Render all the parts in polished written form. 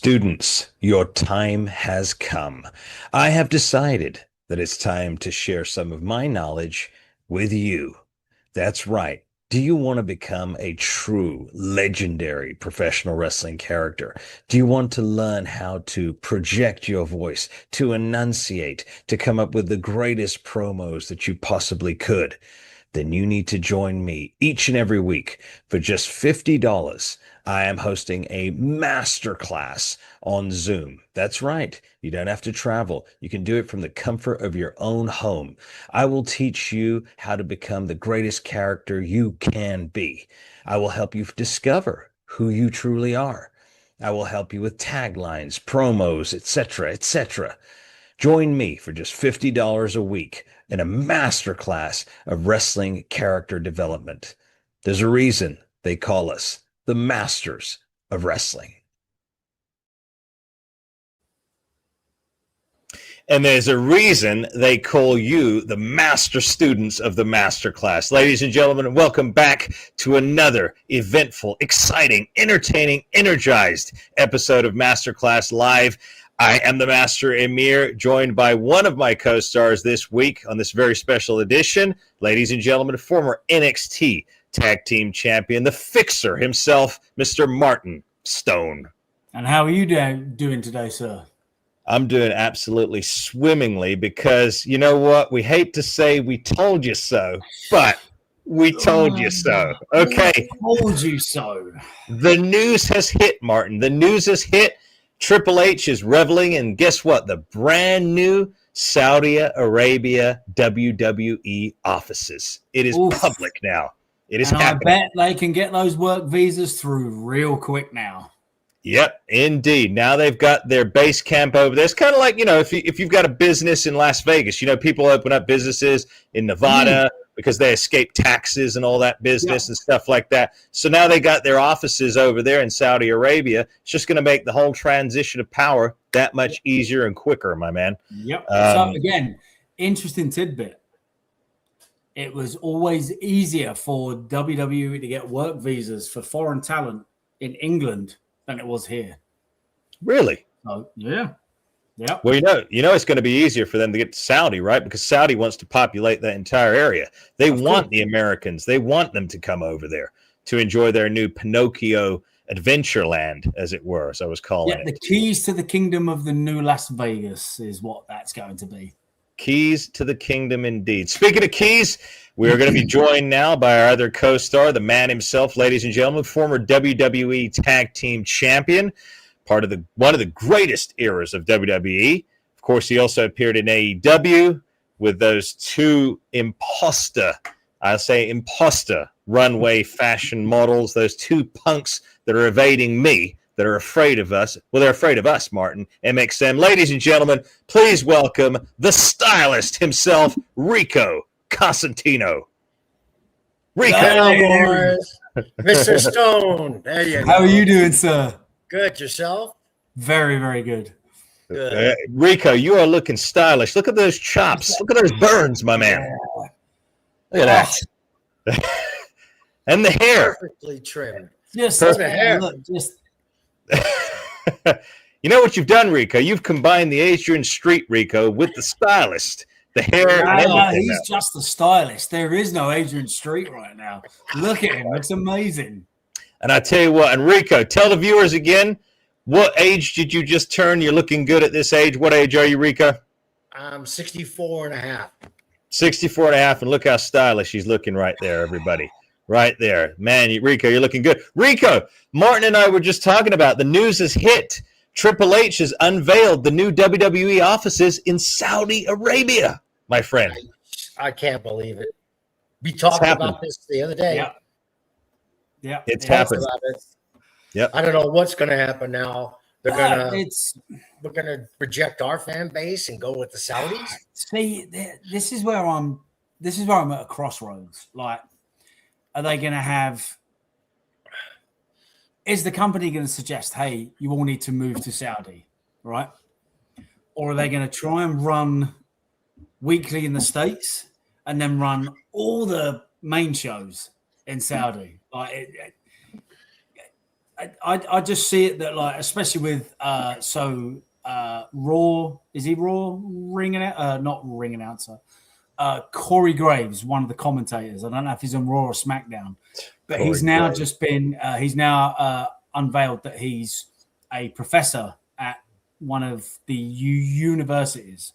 Students, your time has come. I have decided that it's time to share some of my knowledge with you. That's right. Do you want to become a true legendary professional wrestling character? Do you want to learn how to project your voice, to enunciate, to come up with the greatest promos that you possibly could? Then you need to join me each and every week for just $50. I am hosting a masterclass on Zoom. That's right. You don't have to travel. You can do it from the comfort of your own home. I will teach you how to become the greatest character you can be. I will help you discover who you truly are. I will help you with taglines, promos, etc., etc. Join me for just $50 a week in a masterclass of wrestling character development. There's a reason they call us the masters of wrestling. And there's a reason they call you the master students of the masterclass. Ladies and gentlemen, welcome back to another eventful, exciting, entertaining, energized episode of Masterclass Live. I am the Master Emir, joined by one of my co-stars this week on this very special edition. Ladies and gentlemen, former NXT Tag Team Champion, the Fixer himself, Mr. Martin Stone. And how are you doing today, sir? I'm doing absolutely swimmingly because, you know what? We hate to say we told you so, but we told you so. Okay. We told you so. The news has hit, Martin. The news has hit. Triple H is reveling in, guess what? The brand new Saudi Arabia WWE offices. It is public now. It is happening. I bet they can get those work visas through real quick now. Yep, indeed. Now they've got their base camp over there. It's kind of like, if you've got a business in Las Vegas, people open up businesses in Nevada because they escape taxes and all that business and stuff like that. So now they got their offices over there in Saudi Arabia. It's just going to make the whole transition of power that much easier and quicker, my man. Yep. So again, interesting tidbit. It was always easier for WWE to get work visas for foreign talent in England than it was here. Really? Oh, yeah. Yeah. Well, it's going to be easier for them to get to Saudi, right? Because Saudi wants to populate that entire area. They want the Americans. They want them to come over there to enjoy their new Pinocchio Adventureland, as it were, as I was calling it. The keys to the kingdom of the new Las Vegas is what that's going to be. Keys to the kingdom, indeed. Speaking of keys, we are going to be joined now by our other co-star, the man himself, ladies and gentlemen, former WWE Tag Team Champion, part of one of the greatest eras of WWE. Of course, he also appeared in AEW with those two imposter runway fashion models, those two punks that are evading me, that are afraid of us. Well, they're afraid of us, Martin, MXM. Ladies and gentlemen, please welcome the stylist himself, Rico Cosentino. Rico. Hello, boys. Mr. Stone. There you go. How are you doing, sir? Good. Yourself? Very, very good. Good. Rico, you are looking stylish. Look at those chops. Look at those burns, my man. Look at that. And the hair. Perfectly trimmed. Just the hair. Look, just... You know what you've done, Rico? You've combined the Adrian Street Rico with the stylist. The hair. No, he's just the stylist. There is no Adrian Street right now. Look at him. It's amazing. And I tell you what, and Rico, tell the viewers again, what age did you just turn? You're looking good at this age. What age are you, Rico? I'm 64 and a half. 64 and a half, and look how stylish he's looking right there, everybody. Right there. Man, Rico, you're looking good. Rico, Martin and I were just talking about the news has hit. Triple H has unveiled the new WWE offices in Saudi Arabia, my friend. I can't believe it. We talked about this the other day. Yeah. It's happened. Yep. I don't know what's going to happen now. We're going to reject our fan base and go with the Saudis. See, this is where I'm at a crossroads. Like, are they going to have? Is the company going to suggest, hey, you all need to move to Saudi, right? Or are they going to try and run weekly in the States and then run all the main shows in Saudi? Like, I just see it that, like, especially with Raw, is he Raw not ring announcer? Corey Graves, one of the commentators. I don't know if he's on Raw or SmackDown, but Corey he's now Graves. just been unveiled that he's a professor at one of the universities.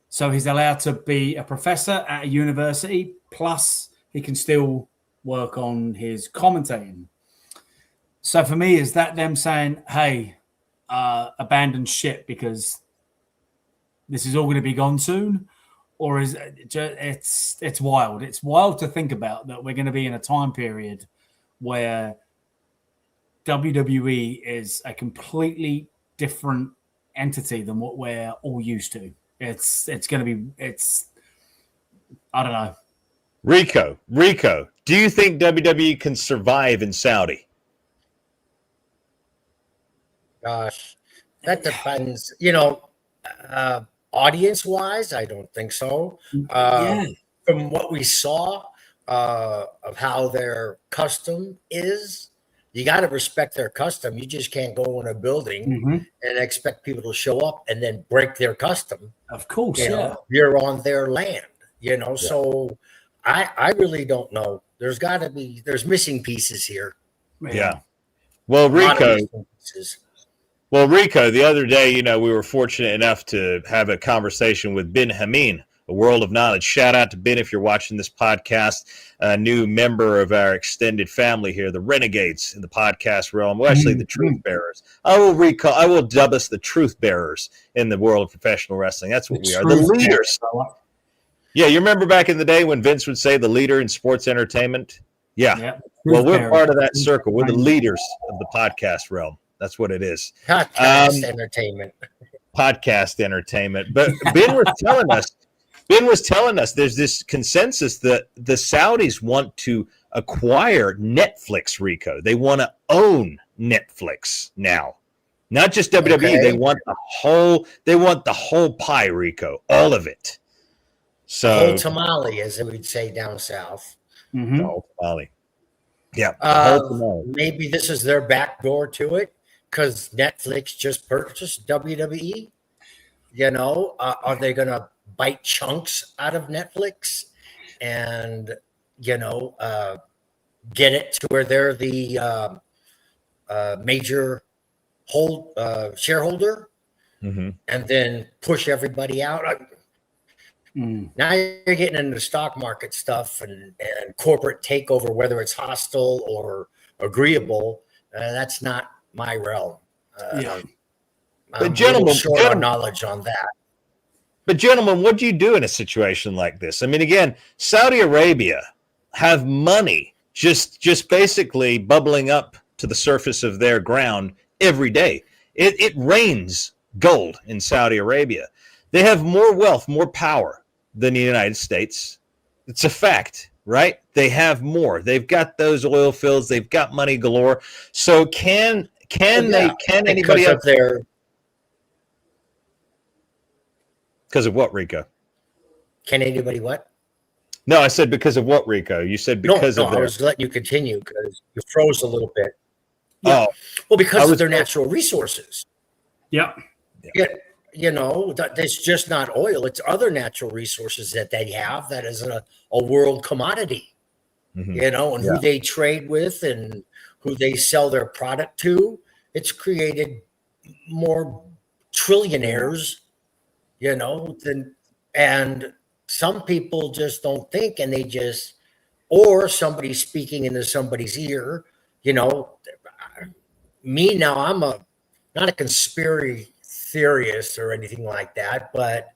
So he's allowed to be a professor at a university, plus he can still work on his commentating. So for me, is that them saying, hey, abandon ship because this is all going to be gone soon? Or is it's wild? It's wild to think about that we're going to be in a time period where WWE is a completely different entity than what we're all used to. It's going to be, I don't know. Rico, do you think WWE can survive in Saudi? Gosh, that depends. Audience-wise, I don't think so. From what we saw of how their custom is, you got to respect their custom. You just can't go in a building and expect people to show up and then break their custom. Of course, you're on their land. So I really don't know. There's missing pieces here. Yeah. Well, Rico, the other day, we were fortunate enough to have a conversation with Ben Hameen, a world of knowledge. Shout out to Ben if you're watching this podcast, a new member of our extended family here, the Renegades in the podcast realm. Well, actually, the Truth Bearers. I will dub us the Truth Bearers in the world of professional wrestling. That's what we are, the leaders. Yeah, you remember back in the day when Vince would say the leader in sports entertainment? Yeah. Well, we're part of that circle. We're the leaders of the podcast realm. That's what it is. Podcast entertainment. Podcast entertainment. But Ben was telling us there's this consensus that the Saudis want to acquire Netflix, Rico. They want to own Netflix now. Not just WWE. Okay. They want the whole pie, Rico. All of it. So the whole tamale, as we'd say down south. The whole tamale. Yeah. Maybe this is their back door to it. Because Netflix just purchased WWE, are they going to bite chunks out of Netflix and, get it to where they're the major shareholder and then push everybody out? Now you're getting into stock market stuff and corporate takeover, whether it's hostile or agreeable. That's not my realm. But gentlemen, short on knowledge on that. But gentlemen, what do you do in a situation like this? I mean, again, Saudi Arabia have money just basically bubbling up to the surface of their ground every day. It rains gold in Saudi Arabia. They have more wealth, more power than the United States. It's a fact, right? They have more. They've got those oil fields. They've got money galore. So can anybody up there? Because of what, Rico? Can anybody what? No, I said because of what, Rico? You said because of I was letting you continue because you froze a little bit. Yeah. Oh, well, because of their natural resources. Yeah. It's just not oil. It's other natural resources that they have that is a world commodity. And who they trade with and who they sell their product to. It's created more trillionaires, and some people just don't think, and or somebody speaking into somebody's ear, me now, I'm not a conspiracy theorist or anything like that, but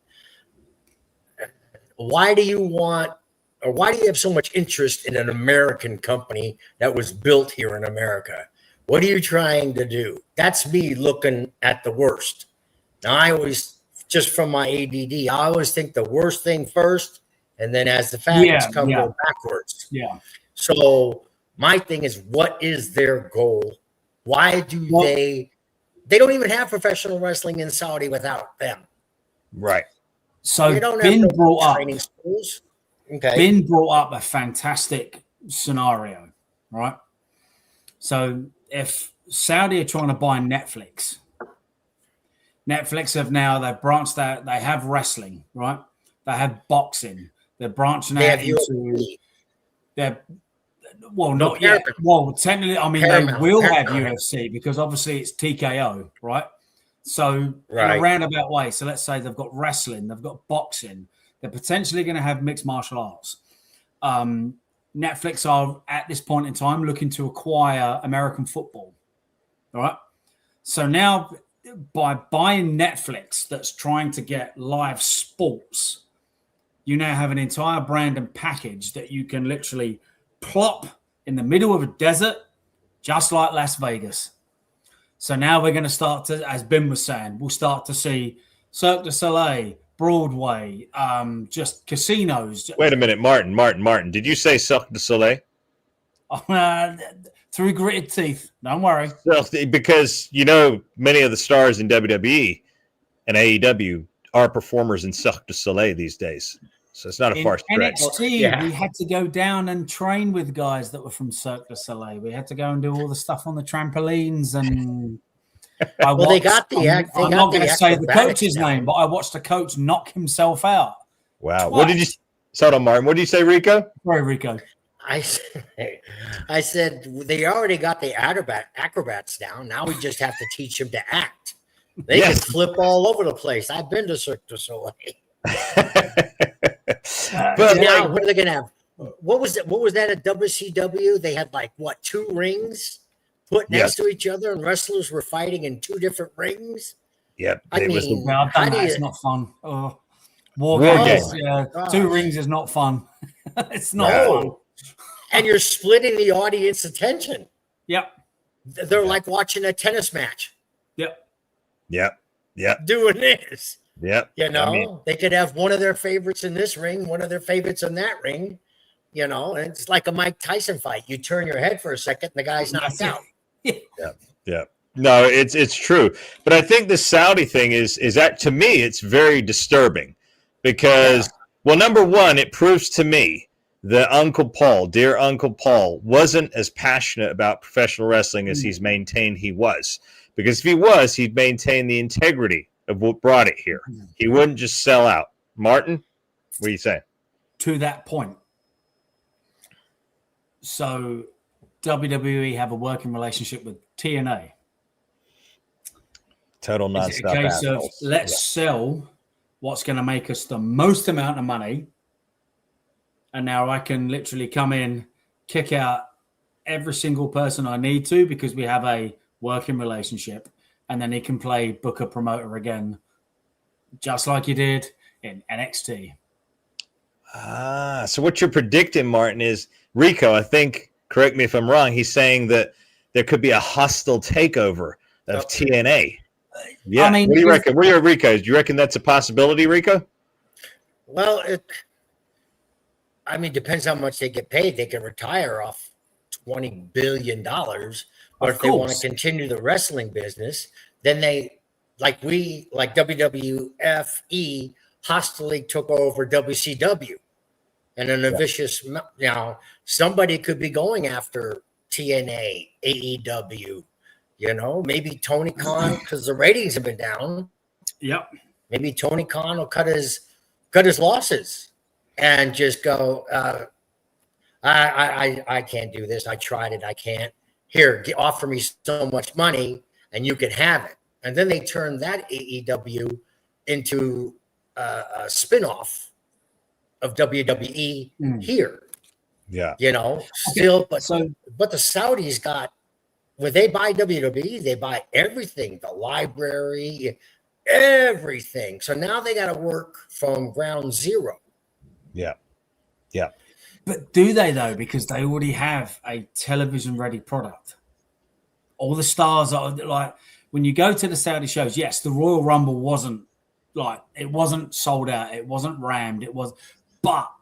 why do you have so much interest in an American company that was built here in America? What are you trying to do? That's me looking at the worst. Now, I always, just from my ADD, I always think the worst thing first, and then as the facts go backwards. Yeah. So my thing is, what is their goal? Why do they don't even have professional wrestling in Saudi without them. Right. So Ben brought up schools. Okay. Ben brought up a fantastic scenario, right? So if Saudi are trying to buy Netflix, they've branched out. They have wrestling, right? They have boxing. They're branching They out have into. UFC. They're No, not yet. Paramount. Well, technically, I mean, Paramount. they will have Paramount. UFC because obviously it's TKO, right? So in a Right. roundabout way. So let's say they've got wrestling, they've got boxing. They're potentially going to have mixed martial arts. Netflix are at this point in time looking to acquire American football. All right. So now by buying Netflix that's trying to get live sports, you now have an entire brand and package that you can literally plop in the middle of a desert, just like Las Vegas. So now we're going to start to, as Ben was saying, we'll start to see Cirque du Soleil, Broadway, just casinos. Wait a minute, Martin. Did you say Cirque du Soleil? Through gritted teeth. Don't worry. Because, many of the stars in WWE and AEW are performers in Cirque du Soleil these days. So it's not a far stretch. NXT, we had to go down and train with guys that were from Cirque du Soleil. We had to go and do all the stuff on the trampolines. And I'm not going to say the coach's name, but I watched a coach knock himself out. Wow. Twice. What did you say, Martin? What did you say, Rico? Sorry, Rico. I said they already got the acrobats down. Now we just have to teach them to act. They can flip all over the place. I've been to Cirque du Soleil. But now, what are they going to have? What was that at WCW? They had 2 rings put next to each other, and wrestlers were fighting in 2 different rings. Yep. It's not fun. Oh, War games. Yeah, 2 rings is not fun. It's not fun. And you're splitting the audience attention. Yep. They're like watching a tennis match. Yep. Doing this. Yep. They could have one of their favorites in this ring, one of their favorites in that ring, and it's like a Mike Tyson fight. You turn your head for a second, and the guy's knocked out. Yeah. No, it's true. But I think the Saudi thing is that, to me, it's very disturbing because, well, number one, it proves to me that dear Uncle Paul, wasn't as passionate about professional wrestling as he's maintained he was. Because if he was, he'd maintain the integrity of what brought it here. He wouldn't just sell out. Martin, what do you say? To that point. So WWE have a working relationship with TNA. Total nonstop. Is it a case of let's sell what's going to make us the most amount of money, and now I can literally come in, kick out every single person I need to because we have a working relationship, and then he can play booker promoter again, just like he did in NXT. So what you're predicting, Martin, is Rico, I think, correct me if I'm wrong, he's saying that there could be a hostile takeover of TNA. Yeah. What do you reckon? What are your Ricos? Do you reckon that's a possibility, Rico? Well, depends how much they get paid. They can retire off $20 billion. But if they want to continue the wrestling business, then they, like WWFE, hostily took over WCW. And in a vicious, somebody could be going after TNA, AEW, maybe Tony Khan, because the ratings have been down. Yep. Maybe Tony Khan will cut his losses and just go, I can't do this. I tried it. I can't. Here, offer me so much money and you can have it. And then they turn that AEW into a spinoff of WWE here. Yeah. Still, but the Saudis got, when they buy WWE, they buy everything, the library, everything. So now they got to work from ground zero. Yeah. But do they, though? Because they already have a television-ready product. All the stars are like, when you go to the Saudi shows, yes, the Royal Rumble wasn't sold out. It wasn't rammed. But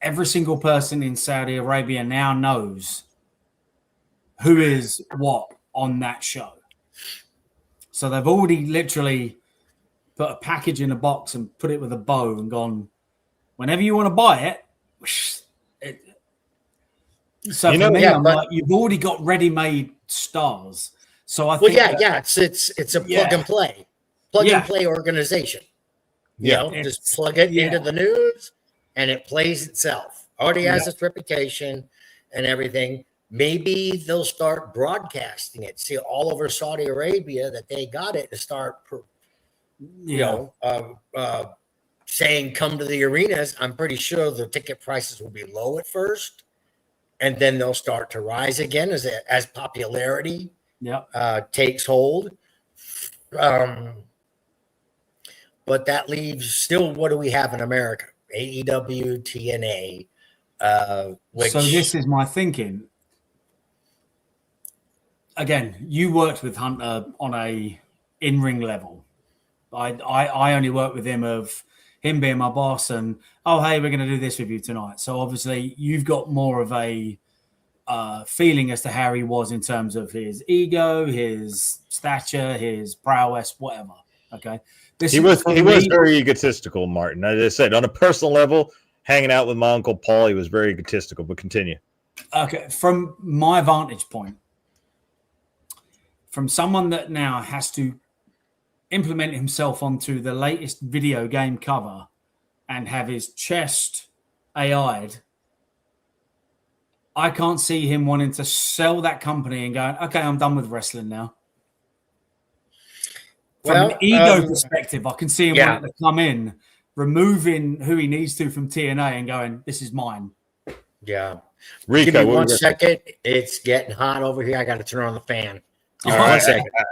every single person in Saudi Arabia now knows who is what on that show. So they've already literally put a package in a box and put it with a bow and gone, whenever you want to buy it, So for me, I'm like, you've already got ready-made stars. So I think it's a plug and play organization. You know, just plug it into the news and it plays itself. Already has its reputation and everything. Maybe they'll start broadcasting it. See all over Saudi Arabia that they got it to start, saying come to the arenas. I'm pretty sure the ticket prices will be low at first, and then they'll start to rise again as popularity takes hold. But that leaves still, what do we have in America? AEW, TNA. So this is my thinking. Again, you worked with Hunter on a in-ring level. I only worked with him of him being my boss and, oh, hey, we're going to do this with you tonight. So obviously you've got more of a feeling as to how he was in terms of his ego, his stature, his prowess, whatever. Okay. He was very egotistical, Martin. As I said, on a personal level, hanging out with my Uncle Paul, he was very egotistical, but continue. Okay. From my vantage point, from someone that now has to implement himself onto the latest video game cover and have his chest AI'd, I can't see him wanting to sell that company and going, okay, I'm done with wrestling now. From an ego perspective, I can see him wanting to come in, removing who he needs to from TNA and going, this is mine. Yeah. Rico, give me 1 second. It's getting hot over here. I got to turn on the fan. All right,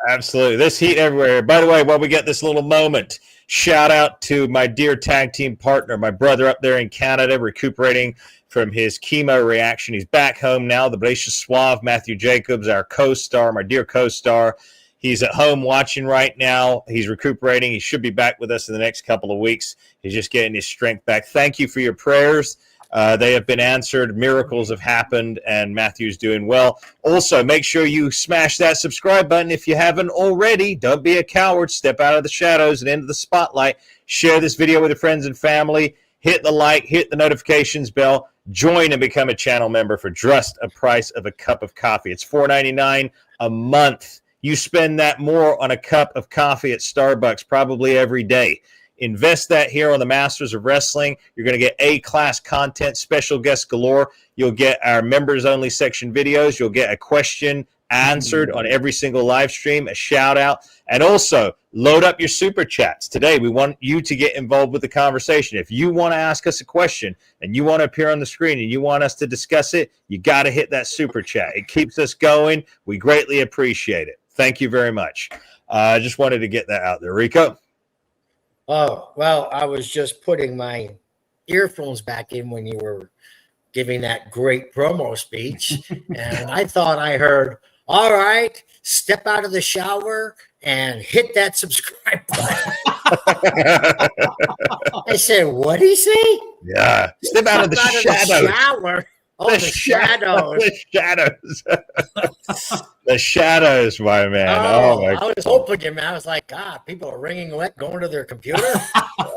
absolutely. This heat everywhere. By the way, while we get this little moment, shout out to my dear tag team partner, my brother up there in Canada, recuperating from his chemo reaction. He's back home now. The Bracious Suave, Matthew Jacobs, our co-star, my dear co-star. He's at home watching right now. He's recuperating. He should be back with us in the next couple of weeks. He's just getting his strength back. Thank you for your prayers. They have been answered. Miracles have happened, and Matthew's doing well. Also, make sure you smash that subscribe button if you haven't already. Don't be a coward. Step out of the shadows and into the spotlight. Share this video with your friends and family. Hit the like, hit the notifications bell. Join and become a channel member for just a price of a cup of coffee. It's $4.99 a month. You spend that more on a cup of coffee at Starbucks probably every day. Invest that here on the Masters of Wrestling. You're going to get A-class content, special guests galore. You'll get our members-only section videos. You'll get a question answered on every single live stream, a shout-out. And also, load up your Super Chats. Today, we want you to get involved with the conversation. If you want to ask us a question and you want to appear on the screen and you want us to discuss it, you got to hit that Super Chat. It keeps us going. We greatly appreciate it. Thank you very much. I just wanted to get that out there. Rico? Oh, well, I was just putting my earphones back in when you were giving that great promo speech. And I thought I heard, all right, step out of the shower and hit that subscribe button. I said, what did he say? Yeah. Step out of the shower. Oh, the shadows. The shadows. The shadows, my man. Oh my I was hoping, man. I was like, God, people are wringing wet going to their computer.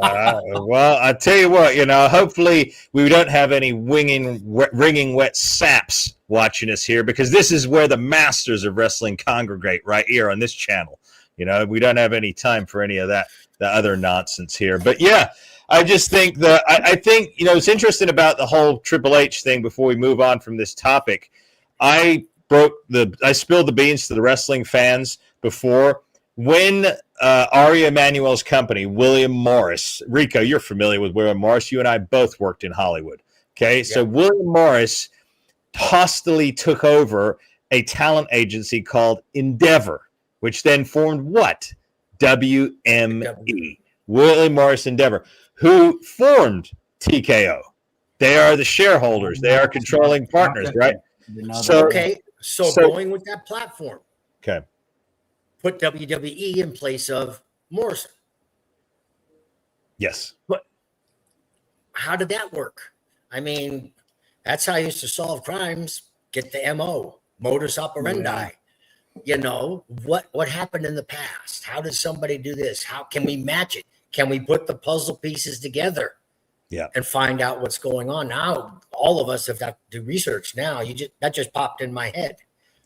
Well, I tell you what, hopefully we don't have any wringing wet saps watching us here, because this is where the masters of wrestling congregate, right here on this channel. We don't have any time for any of the other nonsense here. But yeah, I just think that I think it's interesting about the whole Triple H thing. Before we move on from this topic, I spilled the beans to the wrestling fans before when Ari Emanuel's company, William Morris. Rico, you're familiar with William Morris. You and I both worked in Hollywood. Okay, yeah. So William Morris hostily took over a talent agency called Endeavor, which then formed what? WME. William Morris Endeavor, who formed TKO. They are the shareholders. They are controlling partners, right? So going with that platform. Okay. Put WWE in place of Morrison. Yes. But how did that work? I mean, that's how I used to solve crimes. Get the MO, modus operandi. Yeah. What happened in the past? How did somebody do this? How can we match it? Can we put the puzzle pieces together? Yeah. and find out what's going on. Now, all of us have got to do research now. That just popped in my head.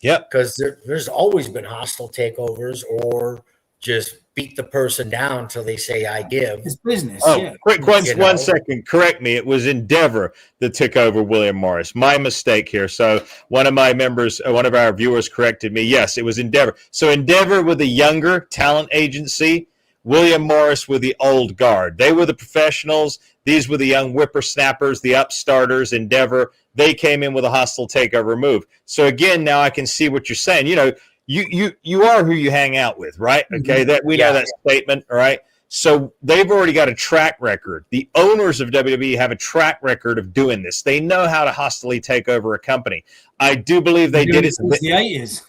Yep. Because there's always been hostile takeovers or just beat the person down till they say I give. It's business. Oh, Yeah. quick, one second. Correct me. It was Endeavor that took over William Morris. My mistake here. So one of my members, one of our viewers corrected me. Yes, it was Endeavor. So Endeavor with the younger talent agency, William Morris with the old guard. They were the professionals. These were the young whippersnappers, the upstarters, Endeavor. They came in with a hostile takeover move. So again, now I can see what you're saying. You know, you are who you hang out with, right? Okay, that we know that statement, all right? So they've already got a track record. The owners of WWE have a track record of doing this. They know how to hostily take over a company. I do believe they did it since the 80s.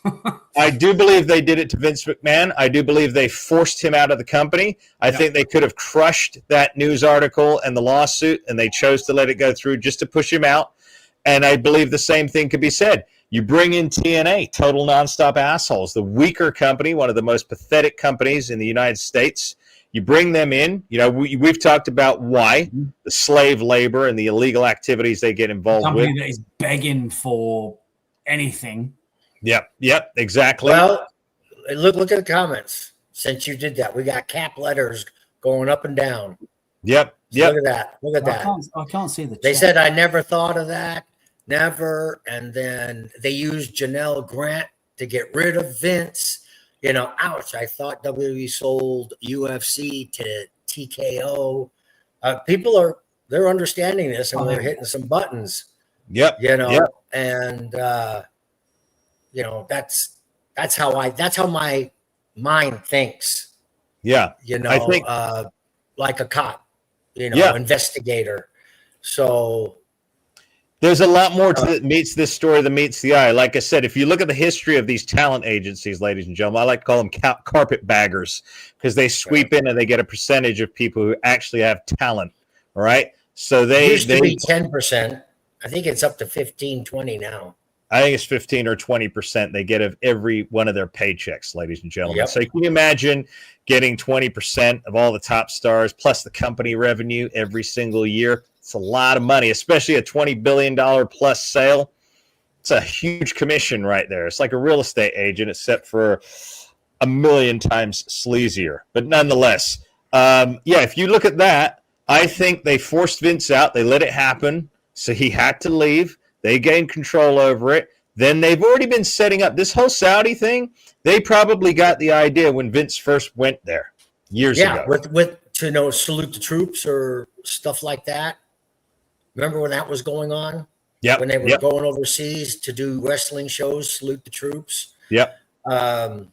I do believe they did it to Vince McMahon. I do believe they forced him out of the company. I think they could have crushed that news article and the lawsuit, and they chose to let it go through just to push him out. And I believe the same thing could be said. You bring in TNA, total nonstop assholes, the weaker company, one of the most pathetic companies in the United States. You bring them in. You know, we've talked about why the slave labor and the illegal activities they get involved with. That is begging for anything. Yep, exactly. Well, look at the comments. Since you did that, we got cap letters going up and down. Yep. Look at that. Look at that. I can't see the chat. They said, I never thought of that. Never. And then they used Janelle Grant to get rid of Vince. You know, ouch. I thought WWE sold UFC to TKO. People they're understanding this, and we're hitting some buttons. Yep. You know, and you know, that's how my mind thinks. Yeah. You know, I think like a cop, you know, investigator. So there's a lot more to that meets this story than meets the eye. Like I said, if you look at the history of these talent agencies, ladies and gentlemen, I like to call them carpet baggers because they sweep in and they get a percentage of people who actually have talent. All right. So they used to be 10%. I think it's up to 15, 20 now. I think it's 15 or 20% they get of every one of their paychecks, ladies and gentlemen. Yep. So can you imagine getting 20% of all the top stars plus the company revenue every single year? It's a lot of money, especially a $20 billion plus sale. It's a huge commission right there. It's like a real estate agent, except for a million times sleazier. But nonetheless, if you look at that, I think they forced Vince out. They let it happen. So he had to leave. They gained control over it. Then they've already been setting up this whole Saudi thing. They probably got the idea when Vince first went there years ago. With salute the troops or stuff like that. Remember when that was going on? Yeah. When they were going overseas to do wrestling shows, salute the troops. Yep. Now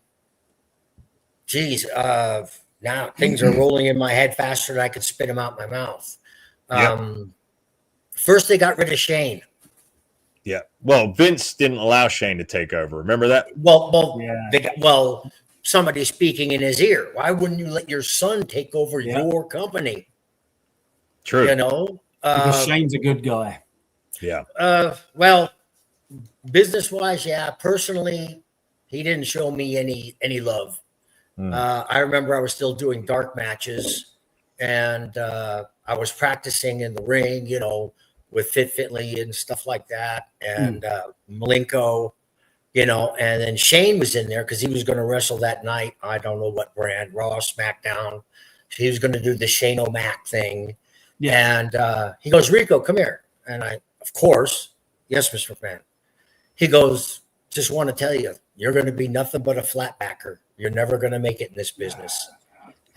things are rolling in my head faster than I could spit them out my mouth. First, they got rid of Shane. Yeah. Well, Vince didn't allow Shane to take over. Remember that? Well, somebody speaking in his ear. Why wouldn't you let your son take over your company? True. You know, because Shane's a good guy. Yeah. Well, business-wise, personally, he didn't show me any love. I remember I was still doing dark matches, and I was practicing in the ring, you know, with Finley and stuff like that, and Malenko, you know, and then Shane was in there because he was going to wrestle that night. I don't know what brand, Raw, SmackDown. He was going to do the Shane O'Mac thing. Yeah. And he goes, Rico, come here. And I, of course, yes, Mr. McMahon. He goes, just want to tell you, you're going to be nothing but a flatbacker. You're never going to make it in this business.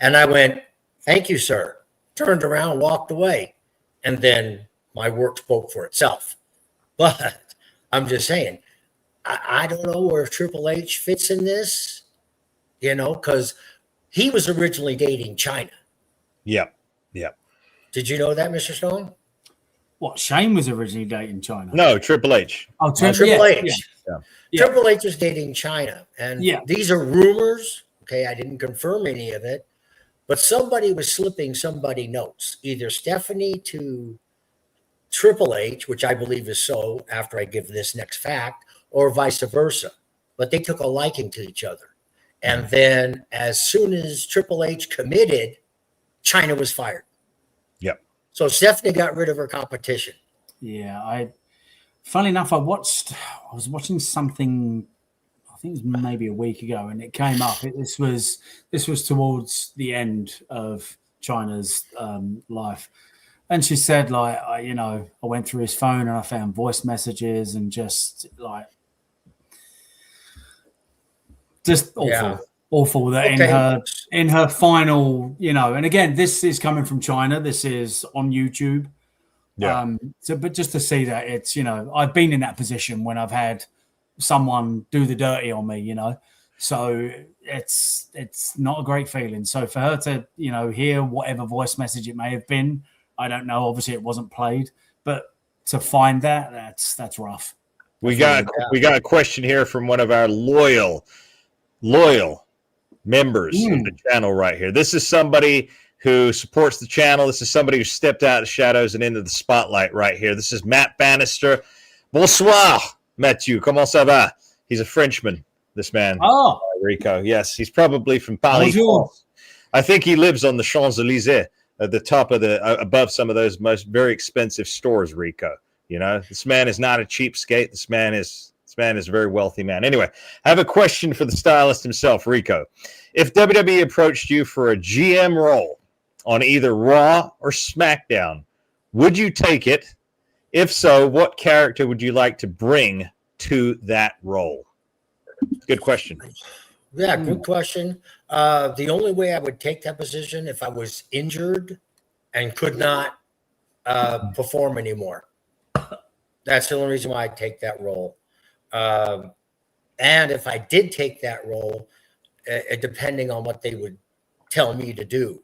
And I went, thank you, sir. Turned around, walked away. And then my work spoke for itself. But I'm just saying, I don't know where Triple H fits in this, you know, because he was originally dating China. Yep. Yep. Did you know that, Mr. Stone? What, Shane was originally dating China? No, Triple H. Oh, Triple H. Yeah. Triple H was dating China. And these are rumors. Okay, I didn't confirm any of it. But somebody was slipping somebody notes, either Stephanie to Triple H, which I believe is so after I give this next fact, or vice versa. But they took a liking to each other. And then as soon as Triple H committed, China was fired. Yep. So Stephanie got rid of her competition. Yeah, funnily enough, I was watching something, I think it was maybe a week ago, and it came up. This was towards the end of China's life, and she said, like, I went through his phone and I found voice messages and just awful, Yeah. awful that Okay. in her final, and again, this is coming from China. This is on YouTube. Yeah. But just to see that it's, I've been in that position when I've had someone do the dirty on me, so it's not a great feeling. So for her to, hear whatever voice message it may have been, I don't know. Obviously it wasn't played, but to find that's rough. We got a question here from one of our loyal members of the channel right here. This is somebody who supports the channel. This is somebody who stepped out of the shadows and into the spotlight right here. This is Matt Bannister. Bonsoir, Mathieu. Comment ça va? He's a Frenchman, this man. Oh, Rico. Yes, he's probably from Paris. Bonjour. I think he lives on the Champs-Élysées, at the top of above some of those very expensive stores, Rico. This man is not a cheapskate. This man is a very wealthy man. Anyway, I have a question for the stylist himself, Rico. If WWE approached you for a GM role on either Raw or SmackDown, would you take it? If so, what character would you like to bring to that role? Good question. Yeah, good question. The only way I would take that position if I was injured and could not perform anymore. That's the only reason why I'd take that role. And if I did take that role, depending on what they would tell me to do,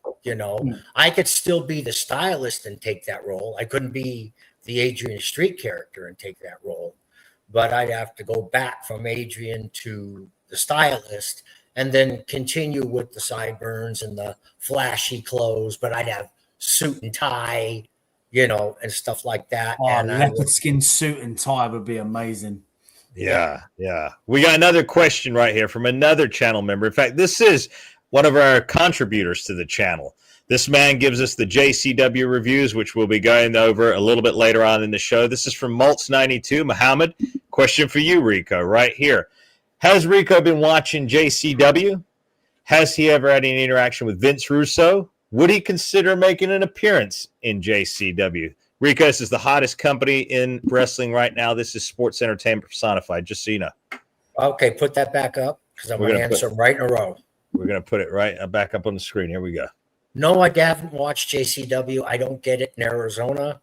I could still be the stylist and take that role. I couldn't be the Adrian Street character and take that role, but I'd have to go back from Adrian to the stylist and then continue with the sideburns and the flashy clothes, but I'd have suit and tie, and stuff like that. Oh, and leopard skin suit and tie would be amazing. Yeah. We got another question right here from another channel member. In fact, this is one of our contributors to the channel. This man gives us the JCW reviews, which we'll be going over a little bit later on in the show. This is from Maltz92. Muhammad, question for you, Rico, right here. Has Rico been watching JCW? Has he ever had any interaction with Vince Russo? Would he consider making an appearance in JCW? Rico, this is the hottest company in wrestling right now. This is sports entertainment personified, just so you know. Okay, put that back up because I'm going to answer them right in a row. We're going to put it right back up on the screen. Here we go. No, I haven't watched JCW. I don't get it in Arizona.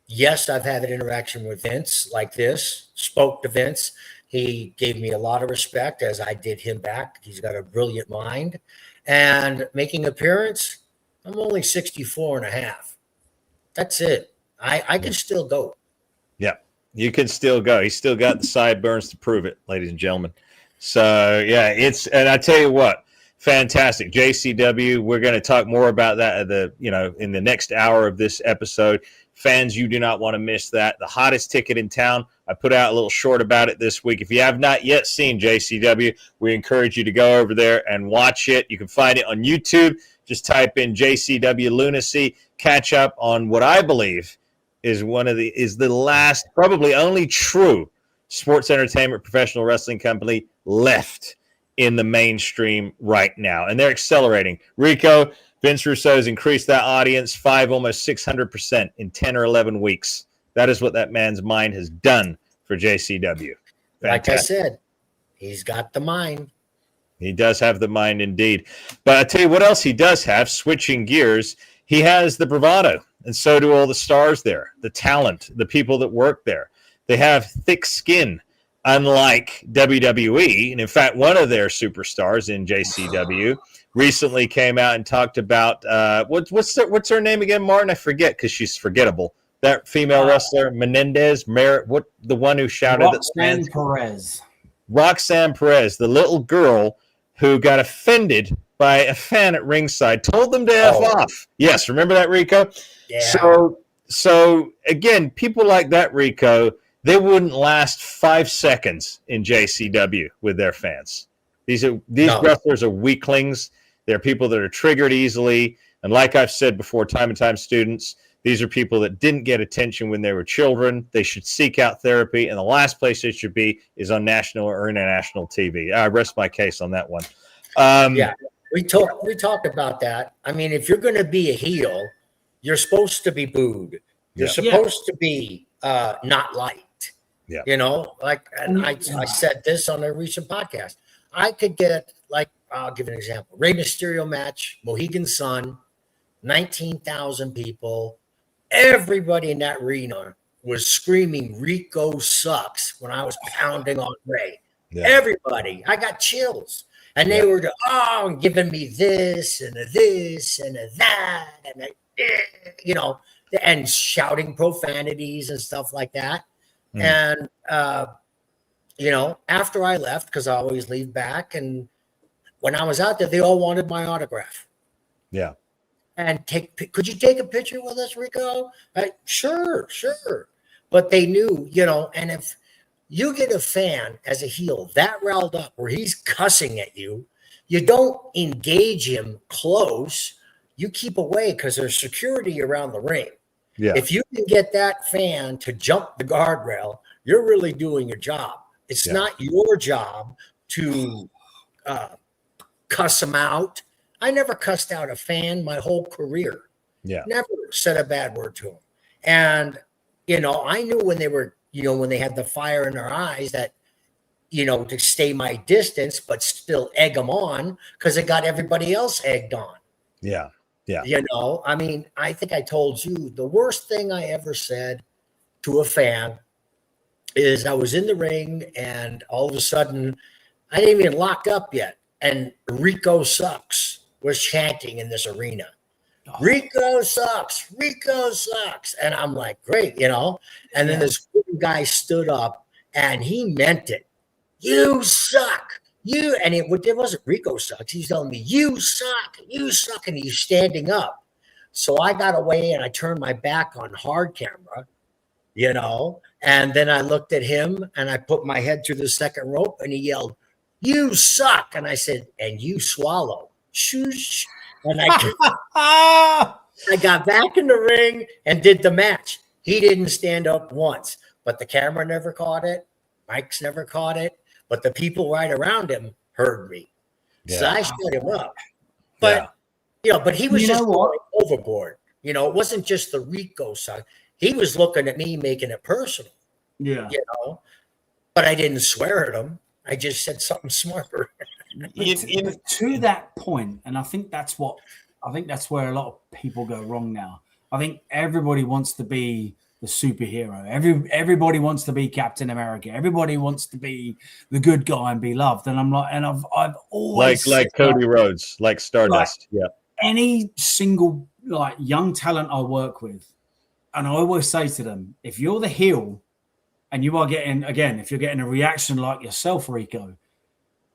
Yes, I've had an interaction with Vince like this, spoke to Vince. He gave me a lot of respect as I did him back. He's got a brilliant mind. And making appearance, I'm only 64 and a half. That's it. I can still go. Yeah, you can still go. He's still got the sideburns to prove it, ladies and gentlemen. So, yeah, and I tell you what, fantastic. JCW, we're going to talk more about that in the next hour of this episode. Fans, you do not want to miss that. The hottest ticket in town. I put out a little short about it this week. If you have not yet seen JCW, we encourage you to go over there and watch it. You can find it on YouTube. Just type in JCW Lunacy. Catch up on what I believe is the last, probably only true sports entertainment professional wrestling company left in the mainstream right now. And they're accelerating. Rico, Vince Russo has increased that audience almost 600% in 10 or 11 weeks. That is what that man's mind has done for JCW. Fantastic. Like I said, he's got the mind. He does have the mind indeed. But I tell you what else he does have, switching gears, he has the bravado, and so do all the stars there, the talent, the people that work there. They have thick skin, unlike WWE. And in fact, one of their superstars in JCW recently came out and talked about what's her name again, Martin? I forget because she's forgettable. That female wrestler, Menendez, the one who shouted Roxanne Perez. Roxanne Perez, the little girl who got offended by a fan at ringside, told them to F off. Yes, remember that, Rico? Yeah. So again, people like that, Rico, they wouldn't last 5 seconds in JCW with their fans. These wrestlers are weaklings. They're people that are triggered easily. And like I've said before, time and time, students, these are people that didn't get attention when they were children. They should seek out therapy, and the last place it should be is on national or international TV. I rest my case on that one. Yeah, we talked about that. I mean, if you're going to be a heel, you're supposed to be booed. You're supposed to be not liked. Yeah. You know, like, and I said this on a recent podcast. I could get, like, I'll give an example. Rey Mysterio match, Mohegan Sun, 19,000 people. Everybody in that arena was screaming Rico sucks when I was pounding on Rey. Yeah. Everybody. I got chills. And they were giving me this and a this and a that and you know, and shouting profanities and stuff like that. And you know, after I left, because I always leave back, and when I was out there, they all wanted my autograph. Yeah. And could you take a picture with us, Rico? Sure. But they knew, you know, and if you get a fan as a heel that riled up where he's cussing at you, you don't engage him close. You keep away because there's security around the ring. Yeah. If you can get that fan to jump the guardrail, you're really doing your job. It's not your job to cuss him out. I never cussed out a fan my whole career. Yeah. Never said a bad word to him. And, you know, I knew when they were, you know, when they had the fire in their eyes that, you know, to stay my distance, but still egg them on because it got everybody else egged on. Yeah. Yeah. You know, I mean, I think I told you the worst thing I ever said to a fan is I was in the ring and all of a sudden I didn't even lock up yet. And Rico sucks was chanting in this arena. Oh. Rico sucks. And I'm like, great, you know. And then this guy stood up and he meant it. You suck. And it wasn't Rico sucks. He's telling me, you suck. And he's standing up. So I got away and I turned my back on hard camera, you know. And then I looked at him and I put my head through the second rope and he yelled, you suck. And I said, and you swallow. Shoosh. And I got back in the ring and did the match. He didn't stand up once, but the camera never caught it. Mike's never caught it, but the people right around him heard me. Yeah. So I shut him up. But, you know, but he was just going overboard. You know, it wasn't just the Rico side. He was looking at me, making it personal. Yeah. You know, but I didn't swear at him. I just said something smarter. To that point, and I think that's where a lot of people go wrong now. I think everybody wants to be the superhero. Everybody wants to be Captain America. Everybody wants to be the good guy and be loved. And I'm like, and I've always like Cody Rhodes, like Stardust. Like, any single like young talent I work with, and I always say to them, if you're the heel and you are getting, again, if you're getting a reaction like yourself, Rico,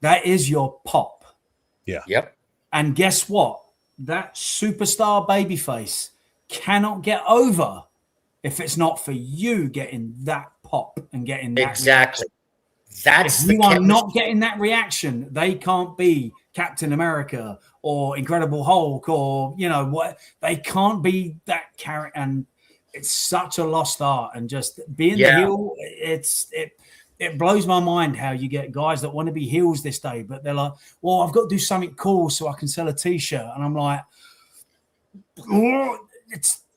that is your pop. Yeah. Yep. And guess what? That superstar babyface cannot get over if it's not for you getting that pop and getting that exactly. Reaction. That's if you are not getting that reaction, they can't be Captain America or Incredible Hulk or, you know, what, they can't be that character. And it's such a lost art. And just being the heel, it blows my mind how you get guys that want to be heels this day, but they're like, well, I've got to do something cool so I can sell a t-shirt. And I'm like,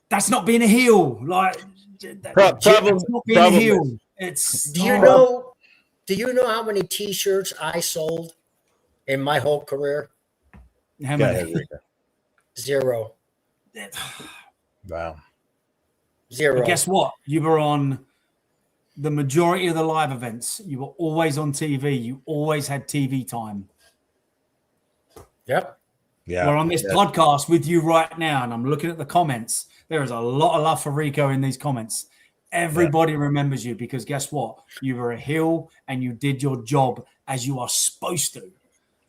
that's not being a heel. Like, that's not being a heel. Do you know how many t-shirts I sold in my whole career? How many? 0. Wow. 0. But guess what? You were on the majority of the live events. You were always on TV. You always had TV time. Yep. Yeah. We're on this podcast with you right now, and I'm looking at the comments. There is a lot of love for Rico in these comments. Everybody remembers you because guess what? You were a heel and you did your job as you are supposed to.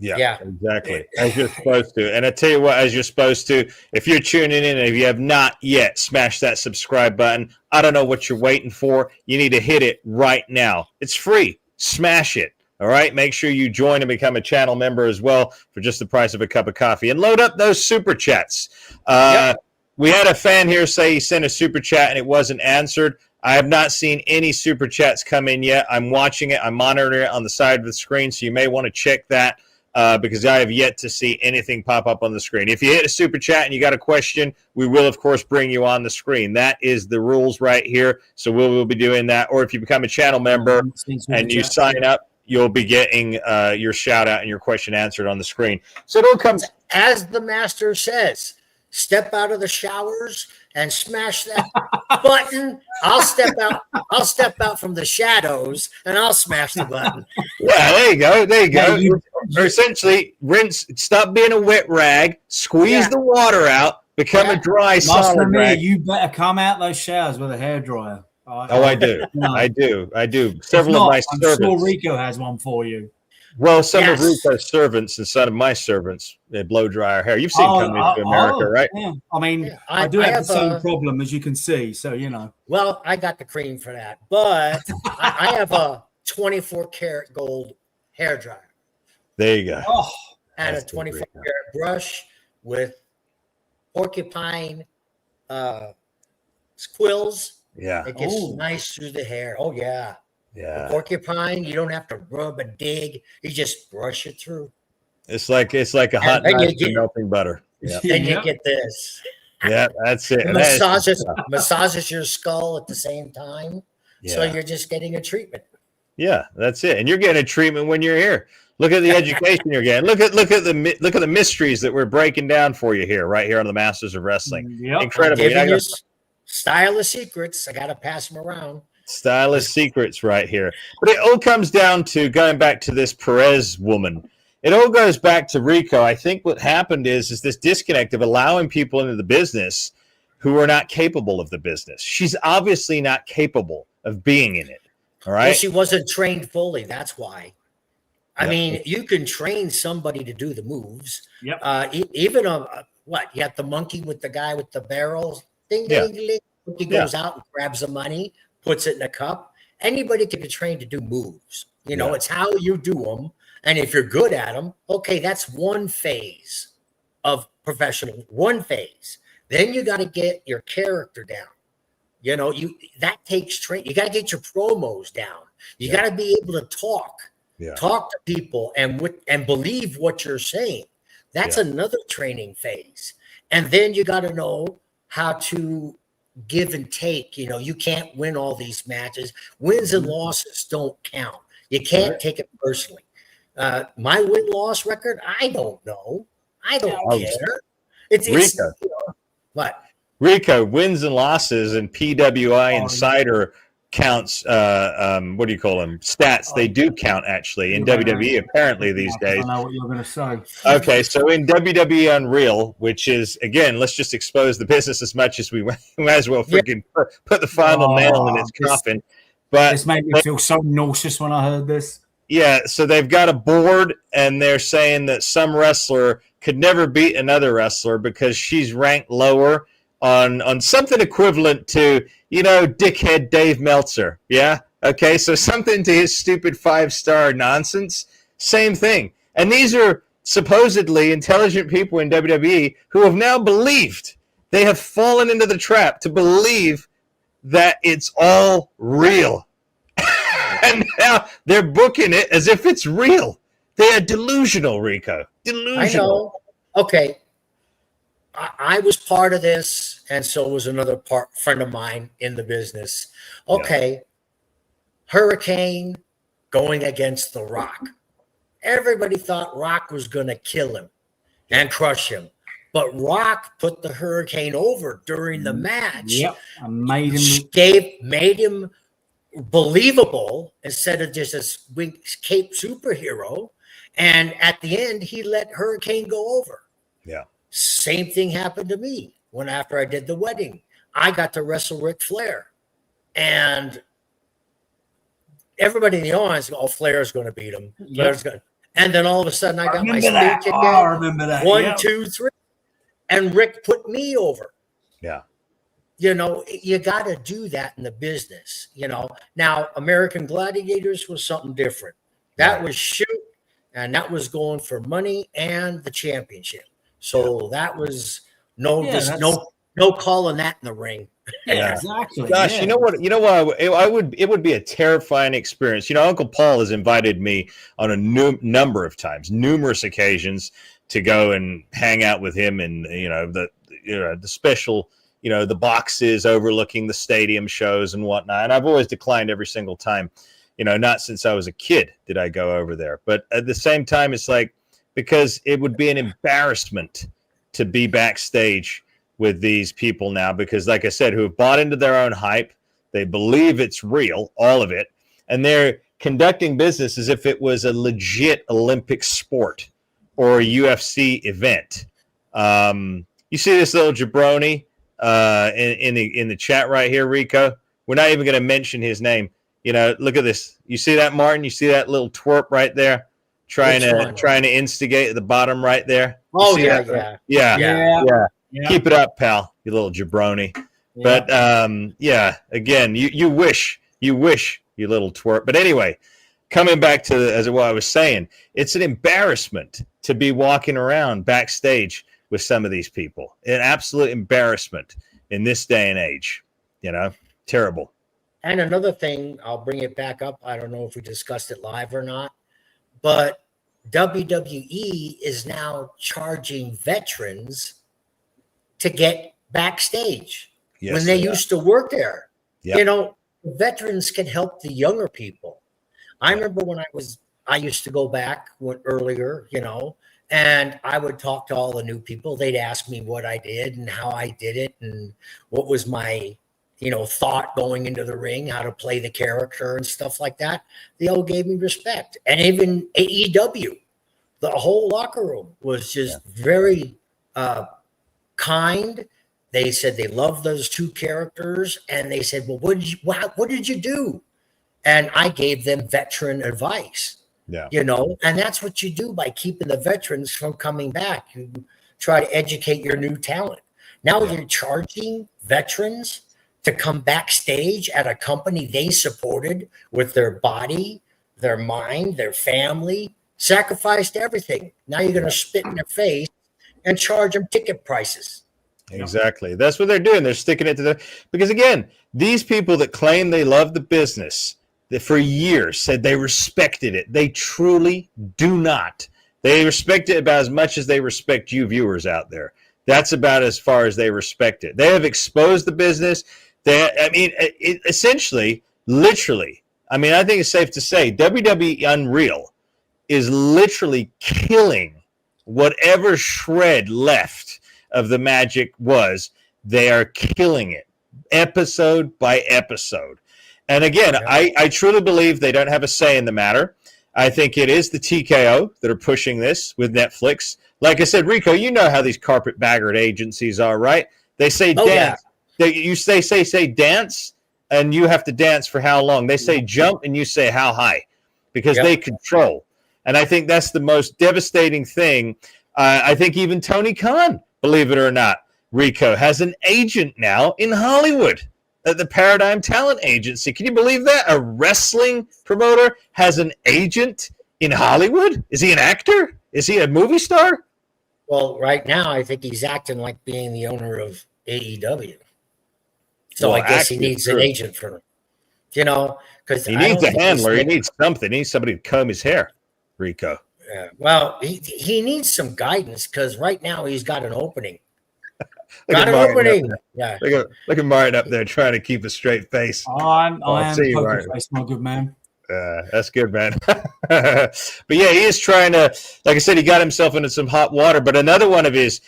Yeah, exactly. As you're supposed to. And I tell you what, as you're supposed to, if you're tuning in and if you have not yet smashed that subscribe button, I don't know what you're waiting for. You need to hit it right now. It's free. Smash it. All right, make sure you join and become a channel member as well for just the price of a cup of coffee, and load up those super chats. We had a fan here say he sent a super chat and it wasn't answered. I have not seen any super chats come in yet. I'm watching it. I'm monitoring it on the side of the screen, so you may want to check that because I have yet to see anything pop up on the screen. If you hit a super chat and you got a question, we will, of course, bring you on the screen. That is the rules right here, so we'll be doing that. Or if you become a channel member and you sign up, you'll be getting your shout out and your question answered on the screen. So it all comes, as the master says, step out of the showers and smash that button. I'll step out from the shadows and I'll smash the button. Yeah, there you go. There you go. Or essentially, rinse, stop being a wet rag, squeeze the water out, become a dry, solid rag. You better come out those showers with a hairdryer. I do. No. I do. Several of my servants. I'm sure Rico has one for you. Well, some of Rico's servants and some of my servants, they blow dry our hair. You've seen coming to America, right? Yeah. I mean, I do have the same problem, as you can see. So, you know. Well, I got the cream for that. But I have a 24 karat gold hair dryer. There you go. Oh, and a 24 karat brush with porcupine quills. Yeah. It gets nice through the hair. Oh, yeah. Yeah. The porcupine, you don't have to rub and dig. You just brush it through. It's like a hot knife for melting butter. Yeah. Then you get this. Yeah, that's it. It massages your skull at the same time. Yeah. So you're just getting a treatment. Yeah, that's it. And you're getting a treatment when you're here. Look at the education you're getting. Look at the mysteries that we're breaking down for you here, right here on the Masters of Wrestling. Yep. Incredible. Stylist secrets. I got to pass them around. Stylist secrets right here. But it all comes down to going back to this Perez woman. It all goes back to Rico. I think what happened is this disconnect of allowing people into the business who are not capable of the business. She's obviously not capable of being in it. All right. Well, she wasn't trained fully. That's why. I mean, you can train somebody to do the moves. Yep. Even what? You got the monkey with the guy with the barrel. Ding, ding, ding. He goes out and grabs the money, puts it in a cup. Anybody can be trained to do moves. You know, it's how you do them. And if you're good at them, okay, that's one phase of professional, one phase. Then you got to get your character down. You know, that takes training. You got to get your promos down. You got to be able to talk to people and believe what you're saying. That's another training phase. And then you got to know how to give and take. You know, you can't win all these matches. Wins and losses don't count. You can't take it personally. My win-loss record, I don't know. I don't care. It's Rico. What? Rico, wins and losses and PWI Insider counts, what do you call them? Stats. They do count, actually, in WWE, apparently, these days. I know what you're going to say. Okay, so in WWE Unreal, which is, again, let's just expose the business as much as we might as well freaking put the final nail in its coffin. But this made me feel so nauseous when I heard this. Yeah, so they've got a board, and they're saying that some wrestler could never beat another wrestler because she's ranked lower on something equivalent to, you know, dickhead Dave Meltzer. Yeah? Okay, so something to his stupid 5-star nonsense. Same thing. And these are supposedly intelligent people in WWE who have now believed. They have fallen into the trap to believe that it's all real. And now they're booking it as if it's real. They are delusional, Rico. Delusional. I know. Okay. I was part of this, and so was another friend of mine in the business. Okay. Hurricane going against The Rock. Everybody thought Rock was going to kill him and crush him. But Rock put the Hurricane over during the match. Yep. Made him believable instead of just a cape superhero. And at the end, he let Hurricane go over. Yeah. Same thing happened to me after I did the wedding. I got to wrestle Ric Flair. And everybody in the audience, Flair's going to beat him. Flair's going. And then all of a sudden, I got my speech again. I remember that. 1, 2, 3. And Rick put me over. Yeah. You know, you got to do that in the business, you know. Now, American Gladiators was something different. That was shoot, and that was going for money and the championship. So that was no calling that in the ring. Yeah, exactly. Gosh, yeah. you know what? You know what? It would be a terrifying experience. You know, Uncle Paul has invited me on a number of times, numerous occasions, to go and hang out with him in the special, the boxes overlooking the stadium shows and whatnot. And I've always declined every single time. Not since I was a kid did I go over there. But at the same time, it's like, because it would be an embarrassment to be backstage with these people now, because like I said, who have bought into their own hype. They believe it's real, all of it. And they're conducting business as if it was a legit Olympic sport or a UFC event. You see this little jabroni in the chat right here, Rico? We're not even going to mention his name. Look at this. You see that, Martin? You see that little twerp right there? Trying to instigate at the bottom right there. Oh, Yeah. Keep it up, pal, you little jabroni. Yeah. But again, you wish, you little twerp. But anyway, coming back to what I was saying, it's an embarrassment to be walking around backstage with some of these people. An absolute embarrassment in this day and age. Terrible. And another thing, I'll bring it back up. I don't know if we discussed it live or not, but WWE is now charging veterans to get backstage when they used to work there. Yep. Veterans can help the younger people. I remember when I used to go back earlier, and I would talk to all the new people. They'd ask me what I did and how I did it and what was my, thought going into the ring, how to play the character and stuff like that. They all gave me respect. And even AEW, the whole locker room was just very kind. They said they loved those two characters, and they said, well, what did you do? And I gave them veteran advice. And that's what you do by keeping the veterans from coming back. You try to educate your new talent. Now they're charging veterans to come backstage at a company they supported with their body, their mind, their family, sacrificed everything. Now you're going to spit in their face and charge them ticket prices. Exactly. That's what they're doing. They're sticking it to because again, these people that claim they love the business, that for years said they respected it, they truly do not. They respect it about as much as they respect you viewers out there. That's about as far as they respect it. They have exposed the business. Essentially, literally, I think it's safe to say WWE Unreal is literally killing whatever shred left of the magic was. They are killing it episode by episode. And again, I truly believe they don't have a say in the matter. I think it is the TKO that are pushing this with Netflix. Like I said, Rico, you know how these carpetbagger agencies are, right? They say dance. They say dance, and you have to dance for how long? They say jump, and you say how high, because they control. And I think that's the most devastating thing. I think even Tony Khan, believe it or not, Rico, has an agent now in Hollywood at the Paradigm Talent Agency. Can you believe that? A wrestling promoter has an agent in Hollywood? Is he an actor? Is he a movie star? Well, right now, I think he's acting like being the owner of AEW. So I guess he needs an agent for him. Because he needs a handler. He needs something. He needs somebody to comb his hair, Rico. Yeah. Well, he needs some guidance because right now he's got an opening. Look at Martin up there trying to keep a straight face. I am poker face, my good man. That's good, man. But yeah, he is trying to, like I said, he got himself into some hot water. But another one of his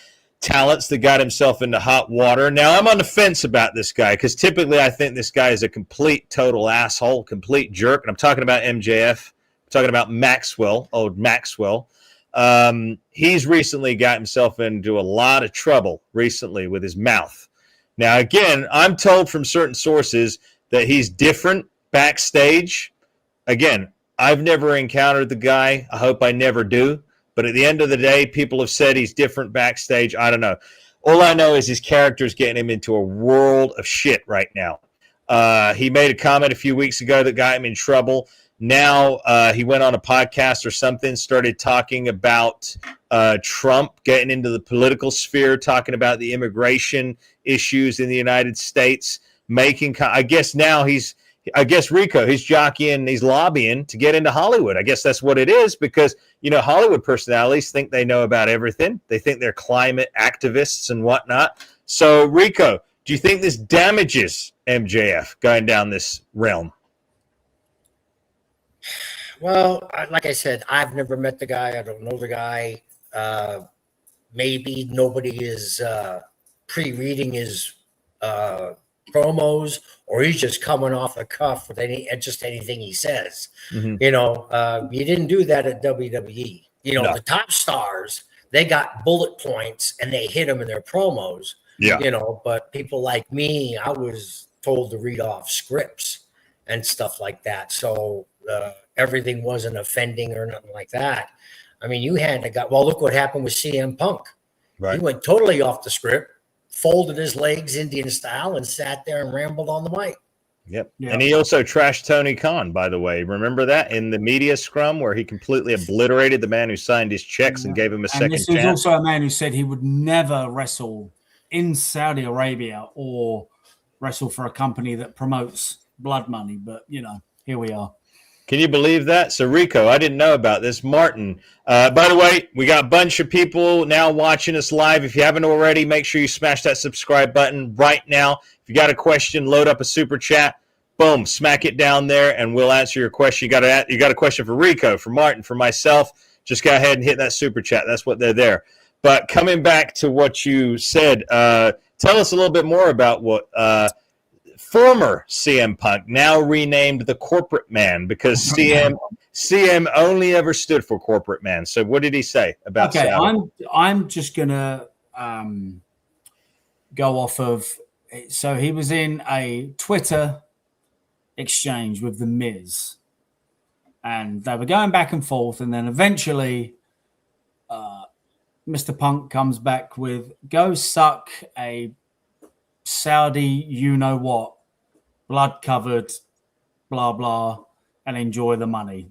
talents that got himself into hot water. Now, I'm on the fence about this guy because typically I think this guy is a complete, total asshole, complete jerk. And I'm talking about MJF. I'm talking about Maxwell, old Maxwell. He's recently got himself into a lot of trouble recently with his mouth. Now, again, I'm told from certain sources that he's different backstage. Again, I've never encountered the guy. I hope I never do. But at the end of the day, people have said he's different backstage. I don't know. All I know is his character's getting him into a world of shit right now. He made a comment a few weeks ago that got him in trouble Now he went on a podcast or something, started talking about Trump getting into the political sphere, talking about the immigration issues in the United States, I guess now Rico, he's jockeying, he's lobbying to get into Hollywood. I guess that's what it is, because, Hollywood personalities think they know about everything. They think they're climate activists and whatnot. So, Rico, do you think this damages MJF going down this realm? Well, like I said, I've never met the guy. I don't know the guy. Maybe nobody is pre-reading his promos, or he's just coming off the cuff with anything he says. Mm-hmm. You didn't do that at WWE. No. The top stars, they got bullet points and they hit them in their promos. Yeah. But people like me, I was told to read off scripts and stuff like that. So everything wasn't offending or nothing like that. I mean, you had to go. Well, look what happened with CM Punk. Right. He went totally off the script, folded his legs Indian style, and sat there and rambled on the mic. Yep. And he also trashed Tony Khan, by the way. Remember that in the media scrum where he completely obliterated the man who signed his checks and gave him a second chance? This was also a man who said he would never wrestle in Saudi Arabia or wrestle for a company that promotes blood money. But, here we are. Can you believe that? So, Rico, I didn't know about this. Martin, by the way, we got a bunch of people now watching us live. If you haven't already, make sure you smash that subscribe button right now. If you got a question, load up a super chat. Boom, smack it down there, and we'll answer your question. You got a question for Rico, for Martin, for myself, just go ahead and hit that super chat. That's what they're there. But coming back to what you said, tell us a little bit more about what former CM Punk, now renamed the Corporate Man, because CM only ever stood for Corporate Man. So what did he say about Saudi? I'm just gonna go off of. So he was in a Twitter exchange with the Miz, and they were going back and forth, and then eventually Mr. Punk comes back with "Go suck a Saudi, you know what, blood covered, blah blah, and enjoy the money."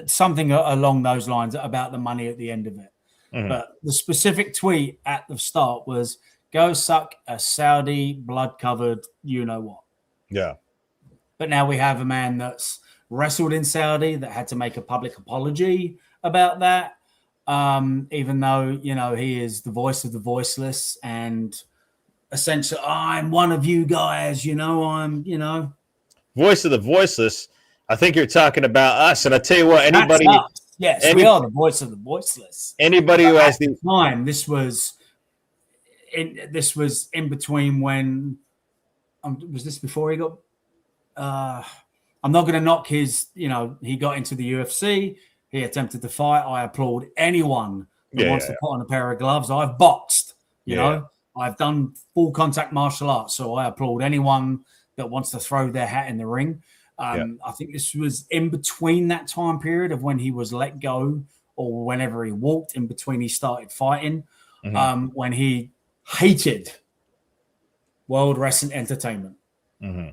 Something along those lines about the money at the end of it. Mm-hmm. But the specific tweet at the start was "Go suck a Saudi, blood covered, you know what." Yeah. But now we have a man that's wrestled in Saudi that had to make a public apology about that, even though he is the voice of the voiceless and. Essentially, I'm one of you guys, I'm, Voice of the voiceless. I think you're talking about us. And I tell you what, anybody. Yes, we are the voice of the voiceless. Anybody who has the time, this was in between when, was this before he got, I'm not going to knock his, he got into the UFC. He attempted to fight. I applaud anyone that wants to put on a pair of gloves. I've boxed, you know. I've done full contact martial arts, so I applaud anyone that wants to throw their hat in the ring. I think this was in between that time period of when he was let go or whenever he walked, in between he started fighting, when he hated World Wrestling Entertainment. Mm-hmm.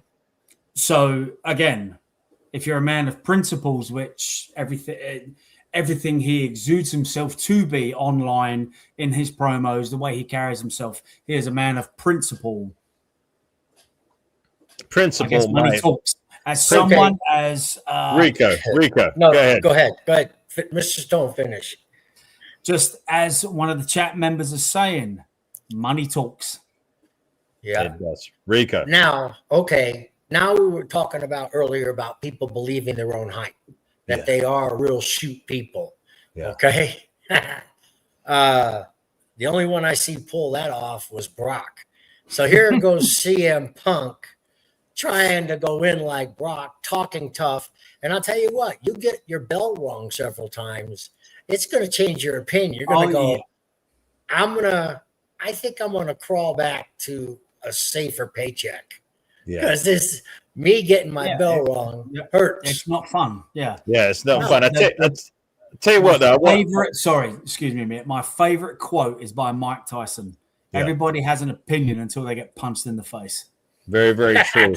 So, again, if you're a man of principles, which everything he exudes himself to be online in his promos, the way he carries himself. He is a man of principle. Principle, I guess when he talks. As someone as... Rico. No, go ahead. Mr. Stone, finish. Just as one of the chat members is saying, money talks. Yeah. It does. Rico. Now we were talking about earlier about people believing their own hype. That they are real shoot people. Yeah. Okay. The only one I see pull that off was Brock. So here goes CM Punk trying to go in like Brock, talking tough. And I'll tell you what, you get your bell rung several times, it's going to change your opinion. You're going to go, I think I'm going to crawl back to a safer paycheck. Because this me getting my bell rung hurts. It's not fun. Yeah, it's not fun. I tell you what, though. Excuse me a minute. My favorite quote is by Mike Tyson. Everybody has an opinion until they get punched in the face. Very, very true.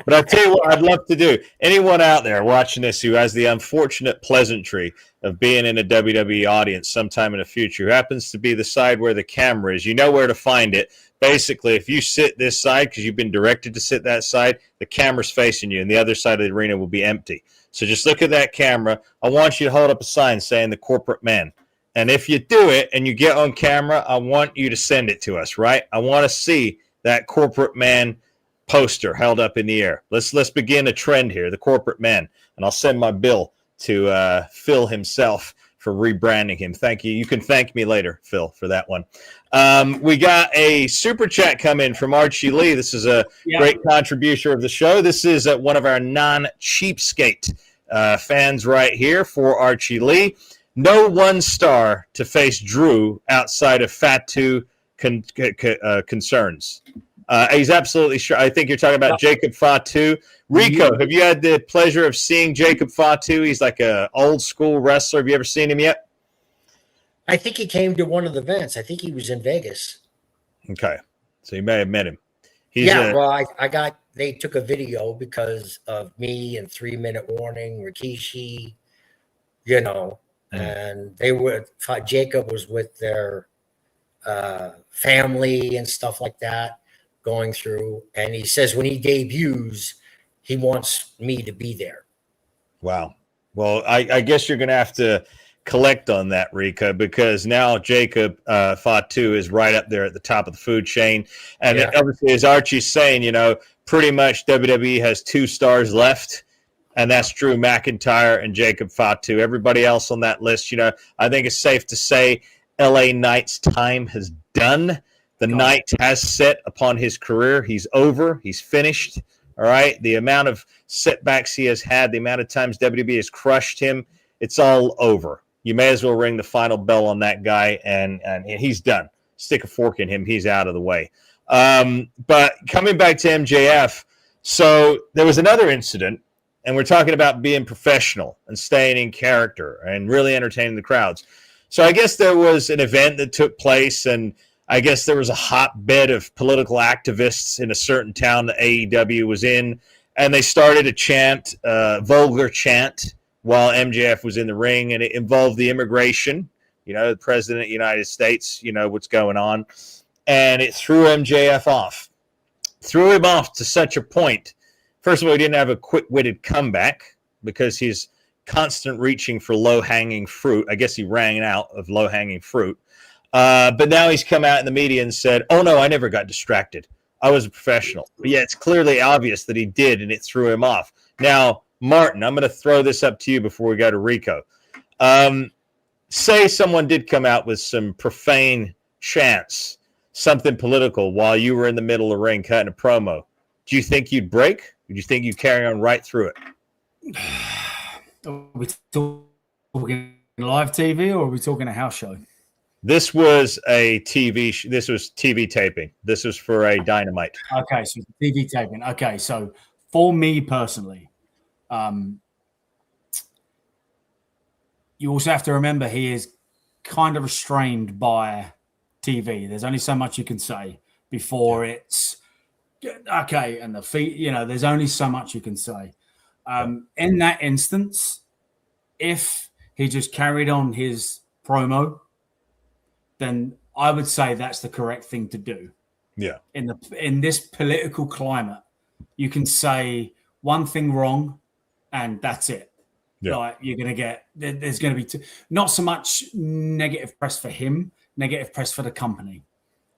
But I'll tell you what I'd love to do. Anyone out there watching this who has the unfortunate pleasantry of being in a WWE audience sometime in the future, who happens to be the side where the camera is, you know where to find it. Basically, if you sit this side because you've been directed to sit that side, the camera's facing you, and the other side of the arena will be empty. So just look at that camera. I want you to hold up a sign saying the corporate man. And if you do it and you get on camera, I want you to send it to us, right? I want to see that corporate man poster held up in the air. Let's begin a trend here, the corporate man. And I'll send my bill to Phil himself for rebranding him. Thank you. You can thank me later, Phil, for that one. We got a super chat come in from Archie Lee. This is a great contribution of the show. This is one of our non-cheapskate fans right here for Archie Lee. No one star to face Drew outside of Fatu concerns. He's absolutely sure. I think you're talking about Jacob Fatu. Rico, have you had the pleasure of seeing Jacob Fatu? He's like a old school wrestler. Have you ever seen him yet? I think he came to one of the events. I think he was in Vegas. Okay, so you may have met him. They took a video because of me and 3 Minute Warning, Rikishi, and Jacob was with their family and stuff like that going through. And he says when he debuts, he wants me to be there. Wow. Well, I guess you're going to have to collect on that, Rika, because now Jacob Fatu is right up there at the top of the food chain. And obviously, as Archie's saying, pretty much WWE has 2 stars left, and that's Drew McIntyre and Jacob Fatu. Everybody else on that list, I think it's safe to say LA Knight's time has done. The night has set upon his career. He's over. He's finished. All right. The amount of setbacks he has had, the amount of times WWE has crushed him, it's all over. You may as well ring the final bell on that guy, and he's done. Stick a fork in him. He's out of the way. But coming back to MJF, so there was another incident, and we're talking about being professional and staying in character and really entertaining the crowds. So I guess there was an event that took place, and I guess there was a hotbed of political activists in a certain town that AEW was in, and they started a chant, vulgar chant, while MJF was in the ring, and it involved the immigration, the president of the United States, what's going on, and it threw MJF off. Threw him off to such a point. First of all, he didn't have a quick-witted comeback because he's constant reaching for low-hanging fruit. I guess he ran out of low-hanging fruit. But now he's come out in the media and said, oh, no, I never got distracted. I was a professional. But yeah, it's clearly obvious that he did, and it threw him off. Now, Martin, I'm going to throw this up to you before we go to Rico. Say someone did come out with some profane chants, something political, while you were in the middle of the ring cutting a promo. Do you think you'd break? Or do you think you'd carry on right through it? Are we talking live TV or are we talking a house show? This was a TV. This was TV taping. This was for a Dynamite. Okay, so TV taping. Okay, so for me personally, you also have to remember he is kind of restrained by TV. There's only so much you can say before it's okay. And the feet, there's only so much you can say. In that instance, if he just carried on his promo, then I would say that's the correct thing to do. Yeah. In this political climate, you can say one thing wrong, and that's it. Yeah. Like there's going to be not so much negative press for him, negative press for the company,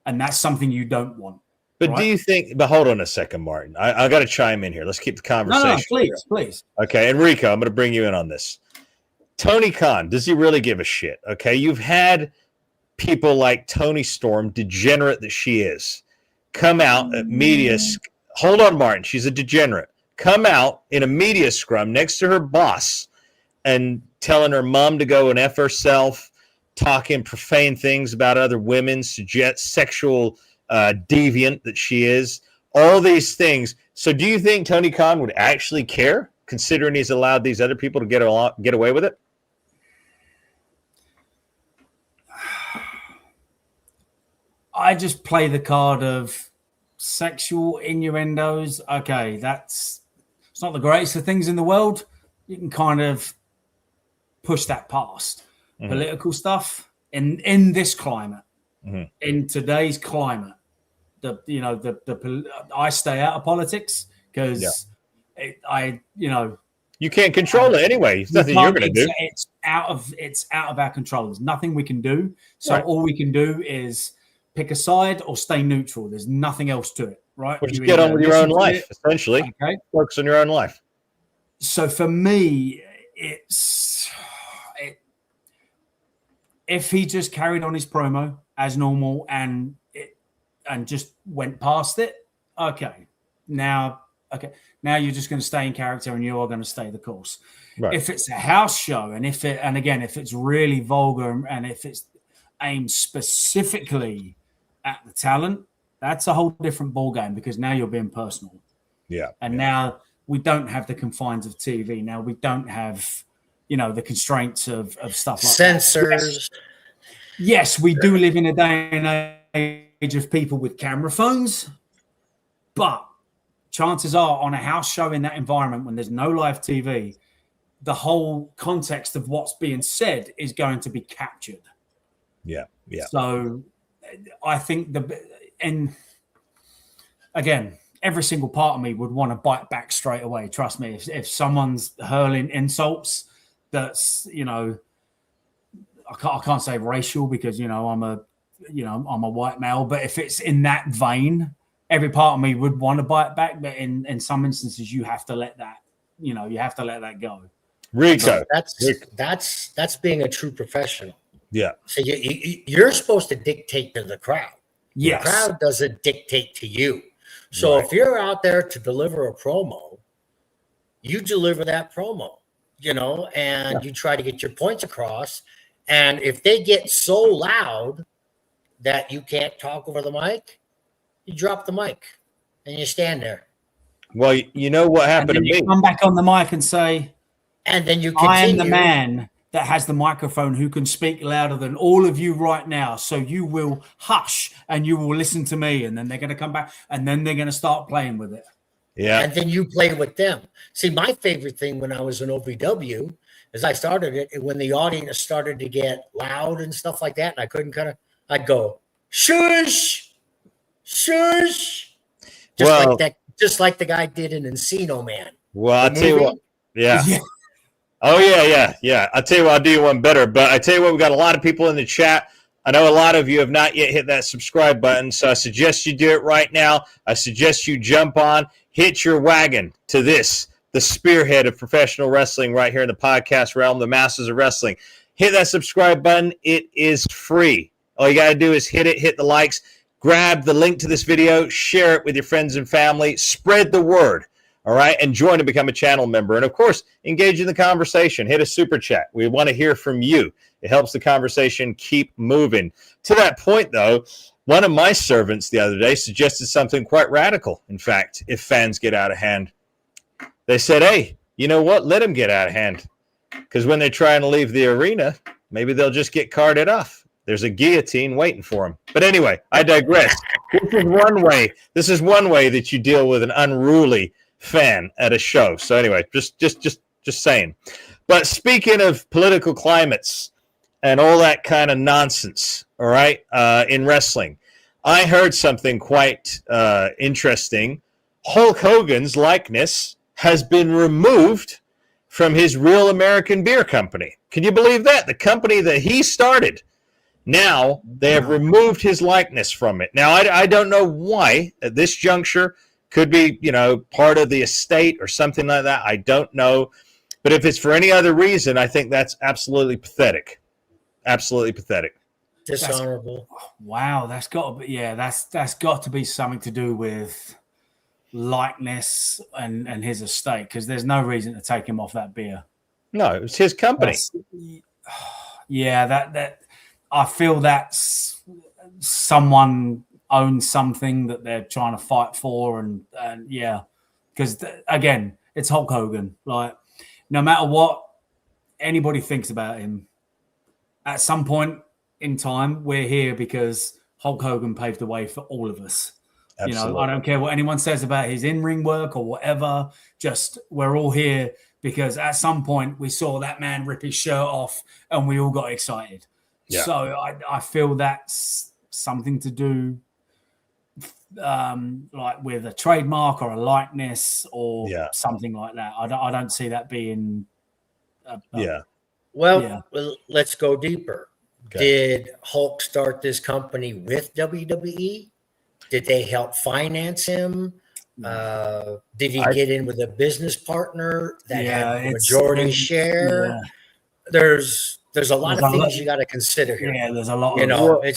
and that's something you don't want. But do you think? But hold on a second, Martin. I got to chime in here. Let's keep the conversation. No, please. Okay, Enrico, I'm going to bring you in on this. Tony Khan, does he really give a shit? Okay, you've had people like Tony Storm, degenerate that she is, come out at media. Hold on, Martin. She's a degenerate. Come out in a media scrum next to her boss and telling her mom to go and F herself, talking profane things about other women, suggest sexual deviant that she is, all these things. So do you think Tony Khan would actually care, considering he's allowed these other people to get away with it? I just play the card of sexual innuendos. Okay, it's not the greatest of things in the world. You can kind of push that past. Political stuff in this climate, in today's climate. I stay out of politics because you can't control it anyway. It's nothing you're going to do. It's out of our control. There's nothing we can do. So all we can do is pick a side or stay neutral. There's nothing else to it, right? Well, just get on with your own life, essentially. Okay. Focus on your own life. So for me, if he just carried on his promo as normal and just went past it, okay. Now you're just going to stay in character and you are going to stay the course. Right. If it's a house show and if it's really vulgar and if it's aimed specifically at the talent, that's a whole different ballgame because now you're being personal. Yeah. And now we don't have the confines of TV. Now we don't have, the constraints of stuff like censors. Yes, we do live in a day and age of people with camera phones, but chances are on a house show in that environment when there's no live TV, the whole context of what's being said is going to be captured. Yeah. So I think and again, every single part of me would want to bite back straight away. Trust me, if someone's hurling insults, that's I can't say racial because I'm a white male, but if it's in that vein, every part of me would want to bite back. But in some instances, you have to let that go. Rico, that's being a true professional. Yeah. So you're supposed to dictate to the crowd. Yes. The crowd doesn't dictate to you. So if you're out there to deliver a promo, you deliver that promo, and you try to get your points across. And if they get so loud that you can't talk over the mic, you drop the mic and you stand there. Well, you know what happened to me. Come back on the mic and say, and then you continue. I am the man that has the microphone who can speak louder than all of you right now. So you will hush and you will listen to me. And then they're going to come back and then they're going to start playing with it. Yeah. And then you play with them. See, my favorite thing when I was in OVW is I started it when the audience started to get loud and stuff like that. And I couldn't I'd go, shush, shush. Just like the guy did in Encino Man. Well, I'll tell you what. Yeah. Oh, yeah. I'll tell you what, I'll do you one better. But I tell you what, we've got a lot of people in the chat. I know a lot of you have not yet hit that subscribe button, so I suggest you do it right now. I suggest you jump on, hit your wagon to this, the spearhead of professional wrestling right here in the podcast realm, the Masters of Wrestling. Hit that subscribe button. It is free. All you got to do is hit it, hit the likes, grab the link to this video, share it with your friends and family, spread the word. All right, and join and become a channel member. And, of course, engage in the conversation. Hit a super chat. We want to hear from you. It helps the conversation keep moving. To that point, though, one of my servants the other day suggested something quite radical, in fact, if fans get out of hand. They said, hey, you know what? Let them get out of hand. Because when they're trying to leave the arena, maybe they'll just get carted off. There's a guillotine waiting for them. But anyway, I digress. This is one way that you deal with an unruly fan at a show. So anyway, just saying. But speaking of political climates and all that kind of nonsense, all right, in wrestling, I heard something quite interesting. Hulk Hogan's likeness has been removed from his Real American Beer Company. Can you believe that? The company that he started. Now they have removed his likeness from it. Now I don't know why at this juncture. Could be, part of the estate or something like that. I don't know. But if it's for any other reason, I think that's absolutely pathetic. Absolutely pathetic. Dishonorable. Wow, that's got to be, that's got to be something to do with likeness and his estate, because there's no reason to take him off that beer. No, it's his company. That I feel that's someone owns something that they're trying to fight for, and because again, it's Hulk Hogan. Like, no matter what anybody thinks about him, at some point in time, we're here because Hulk Hogan paved the way for all of us. Absolutely. I don't care what anyone says about his in-ring work or whatever. Just we're all here because at some point we saw that man rip his shirt off and we all got excited. Yeah. So I feel that's something to do like with a trademark or a likeness or something like that. I don't see that being Well, let's go deeper. Okay. Did Hulk start this company with WWE? Did they help finance him? Did he get in with a business partner that had the majority share? Yeah. There's a lot of things you got to consider here. Yeah, there's a lot.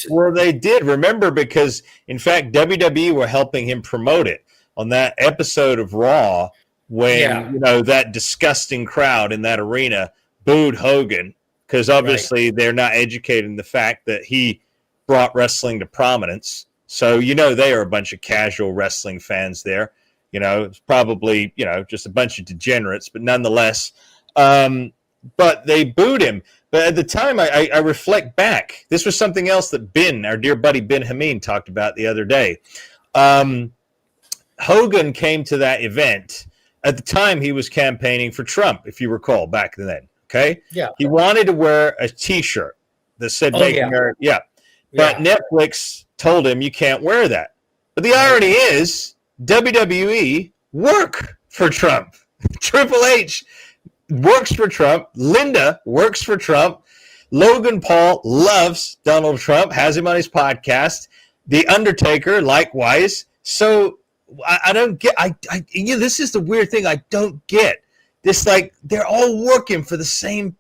Well, they did, remember, because in fact WWE were helping him promote it on that episode of Raw when that disgusting crowd in that arena booed Hogan because obviously they're not educated in the fact that he brought wrestling to prominence. So they are a bunch of casual wrestling fans there. It's probably just a bunch of degenerates, but nonetheless. But they booed him. But at the time, I reflect back. This was something else that Ben, our dear buddy Ben Hameen, talked about the other day. Hogan came to that event. At the time, he was campaigning for Trump, if you recall, back then. Okay? Yeah. He wanted to wear a T-shirt that said "Make America." Yeah. But Netflix told him you can't wear that. But the irony is, WWE work for Trump. Triple H works for Trump. Linda works for Trump. Logan Paul loves Donald Trump, has him on his podcast. The Undertaker, likewise. So I don't get. This is the weird thing I don't get. This they're all working for the same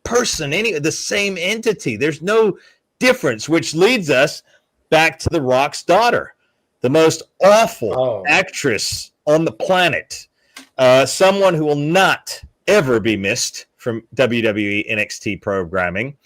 person, the same entity. There's no difference, which leads us back to The Rock's daughter, the most awful actress on the planet, someone who will not ever be missed from WWE NXT programming.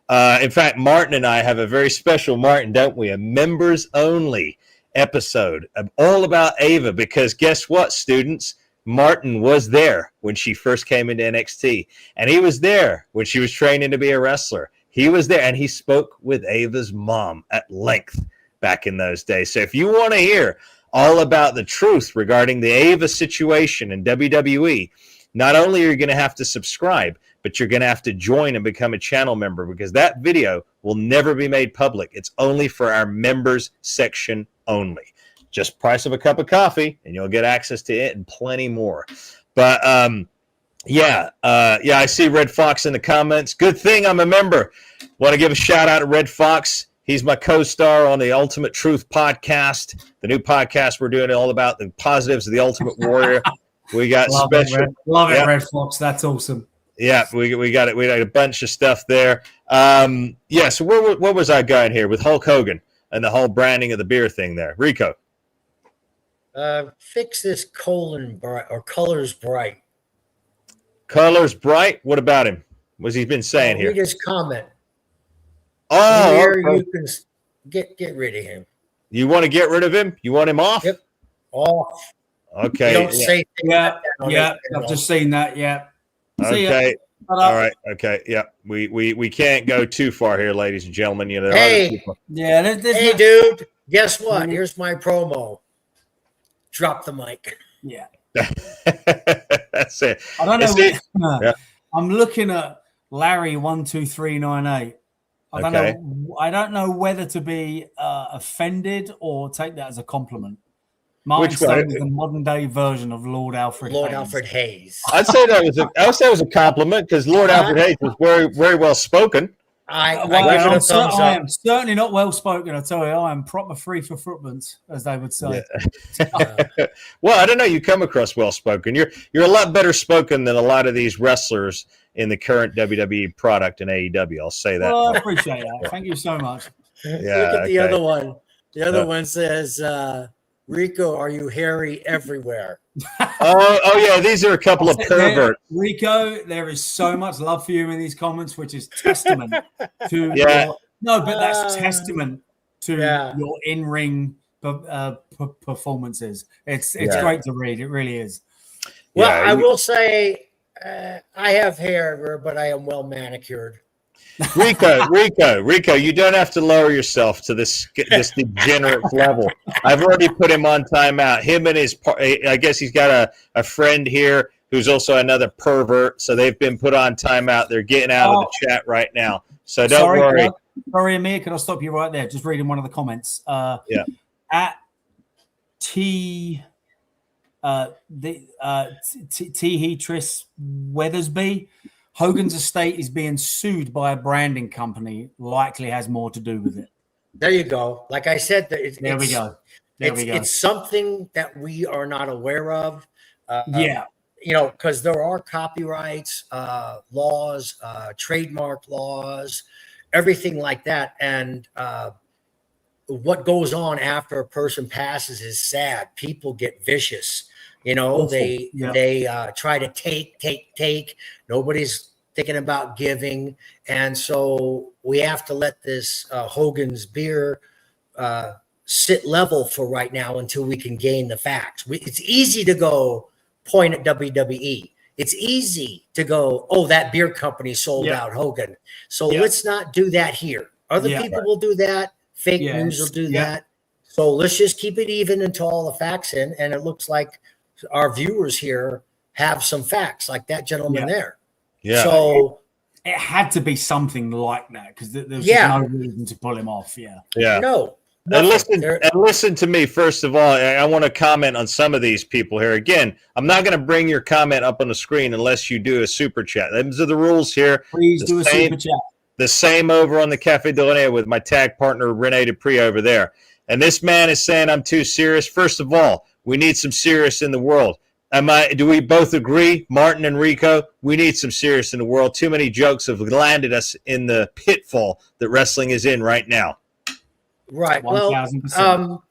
In fact, Martin and I have a very special, Martin, don't we? A members only episode of all about Ava, because guess what, students? Martin was there when she first came into NXT, and he was there when she was training to be a wrestler. He was there, and he spoke with Ava's mom at length back in those days. So if you want to hear all about the truth regarding the Ava situation in WWE, not only are you going to have to subscribe, but you're going to have to join and become a channel member, because that video will never be made public. It's only for our members section only. Just price of a cup of coffee, and you'll get access to it and plenty more. But I see Red Fox in the comments. Good thing I'm a member. Want to give a shout out to Red Fox. He's my co-star on the Ultimate Truth podcast, the new podcast we're doing, all about the positives of the Ultimate Warrior. We got love it, Red Fox. That's awesome. Yeah, we got it. We got a bunch of stuff there. So where was I going here with Hulk Hogan and the whole branding of the beer thing there? Rico. Fix this colors bright. Colors bright? What about him? What's he been saying here? Read his comment. Oh, here you can get rid of him. You want to get rid of him? You want him off? Yep. Off. Okay. You don't say I've just seen that. Yeah. Okay. All right. Okay. Yeah. We can't go too far here, ladies and gentlemen. Hey, dude. Guess what? Here's my promo. Drop the mic. Yeah. That's it. I don't know. I'm looking at Larry 12398. I don't know whether to be offended or take that as a compliment. Martin Stone is the modern day version of Lord Alfred Hayes. I'd say that was a compliment, because Lord Alfred Hayes was very, very well spoken. I am certainly not well spoken. I tell you, I am proper free for footprints, as they would say. Yeah. Well, I don't know. You come across well spoken. You're a lot better spoken than a lot of these wrestlers in the current WWE product in AEW. I'll say that. Well, I appreciate that. Thank you so much. Yeah. Look at the other one. The other one says, Rico, are you hairy everywhere? Oh yeah, these are a couple of perverts. Rico, there is so much love for you in these comments, which is testament to that's testament to your in-ring performances. It's great to read. It really is. Well, I will say I have hair, but I am well manicured. Rico, you don't have to lower yourself to this degenerate level. I've already put him on timeout. Him and I guess he's got a friend here who's also another pervert, so they've been put on timeout. They're getting out of the chat right now, so don't worry. Sorry, Amir, can I stop you right there? Just reading one of the comments. Yeah. At T. Tris Weathersby, Hogan's estate is being sued by a branding company. Likely has more to do with it. There you go. Like I said, there we go. It's something that we are not aware of. Yeah. Because there are copyrights, laws, trademark laws, everything like that. And what goes on after a person passes is sad. People get vicious. They try to take. Nobody's thinking about giving. And so we have to let this Hogan's beer sit level for right now until we can gain the facts. It's easy to go point at WWE. It's easy to go, oh, that beer company sold out Hogan. So let's not do that here. Other people will do that. Fake news will do that. So let's just keep it even until all the facts in. And it looks like our viewers here have some facts, like that gentleman there. Yeah. So it had to be something like that because there's no reason to pull him off. Yeah. Yeah. No. And listen to me. First of all, I want to comment on some of these people here. Again, I'm not going to bring your comment up on the screen unless you do a super chat. Those are the rules here. Please do a super chat. The same over on the Cafe de Linea with my tag partner Rene Dupree over there. And this man is saying I'm too serious. First of all, we need some serious in the world. Do we both agree, Martin and Rico? We need some serious in the world. Too many jokes have landed us in the pitfall that wrestling is in right now. Right. 1,000%. Well,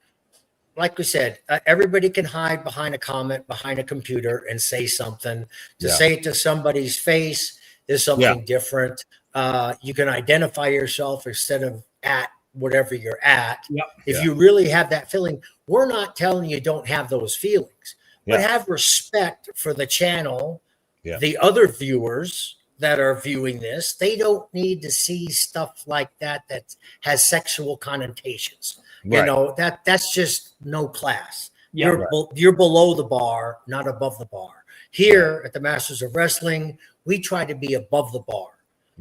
like we said, everybody can hide behind a comment, behind a computer, and say something. To say it to somebody's face is something different. You can identify yourself instead of at whatever you're at. If you really have that feeling, we're not telling you don't have those feelings, but have respect for the channel, the other viewers that are viewing this. They don't need to see stuff like that has sexual connotations. That's just no class. You're below the bar, not above the bar. Here at the Masters of Wrestling, we try to be above the bar.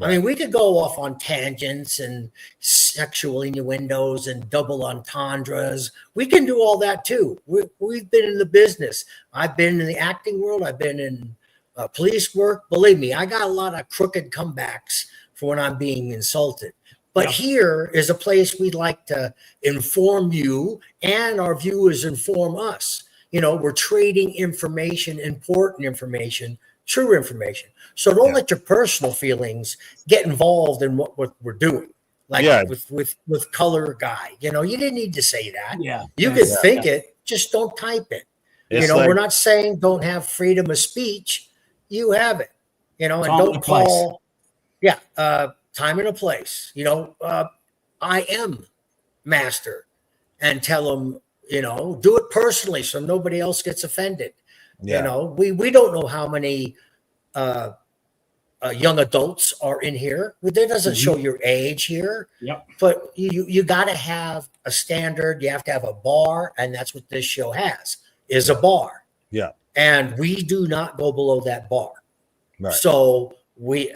I mean, we could go off on tangents and sexual innuendos and double entendres. We can do all that too. We've been in the business. I've been in the acting world. I've been in police work. Believe me, I got a lot of crooked comebacks for when I'm being insulted. But here is a place we'd like to inform you and our viewers inform us. We're trading information, important information, true information. So don't let your personal feelings get involved in what we're doing. Like with color guy, you didn't need to say that. You could think it, just don't type it. We're not saying don't have freedom of speech. You have it, and don't call. Time and a place. I am master, and tell them, do it personally so nobody else gets offended. We don't know how many young adults are in here. It doesn't show your age here. But you got to have a standard. You have to have a bar, and that's what this show is a bar. And we do not go below that bar. So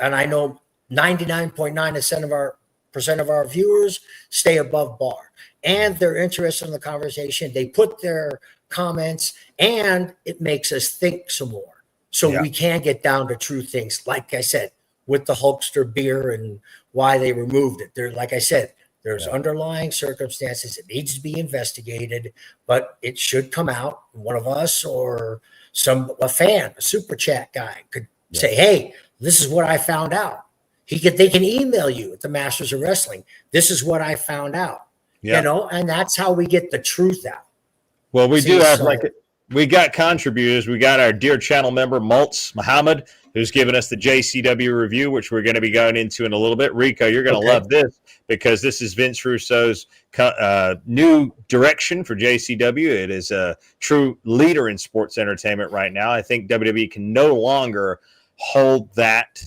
I know 99.9% of our viewers stay above bar, and they're interested in the conversation. They put their comments, and it makes us think some more. So we can get down to true things. Like I said, with the Hulkster beer and why they removed it. Like I said, there's underlying circumstances. It needs to be investigated, but it should come out. One of us or a fan, a super chat guy could say, hey, this is what I found out. They can email you at the Masters of Wrestling. This is what I found out. And that's how we get the truth out. Well, we we got contributors. We got our dear channel member, Maltz Muhammad, who's given us the JCW review, which we're going to be going into in a little bit. Rico, you're going to love this because this is Vince Russo's new direction for JCW. It is a true leader in sports entertainment right now. I think WWE can no longer hold that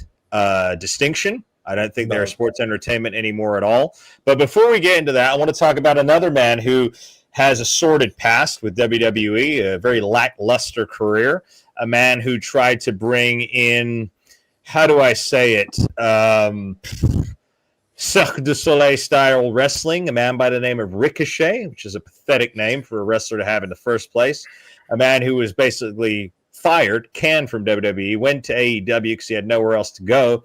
distinction. I don't think they're sports entertainment anymore at all. But before we get into that, I want to talk about another man who has a sordid past with WWE, a very lackluster career, a man who tried to bring in, how do I say it, Cirque du Soleil style wrestling, a man by the name of Ricochet, which is a pathetic name for a wrestler to have in the first place. A man who was basically canned from WWE, went to AEW because he had nowhere else to go,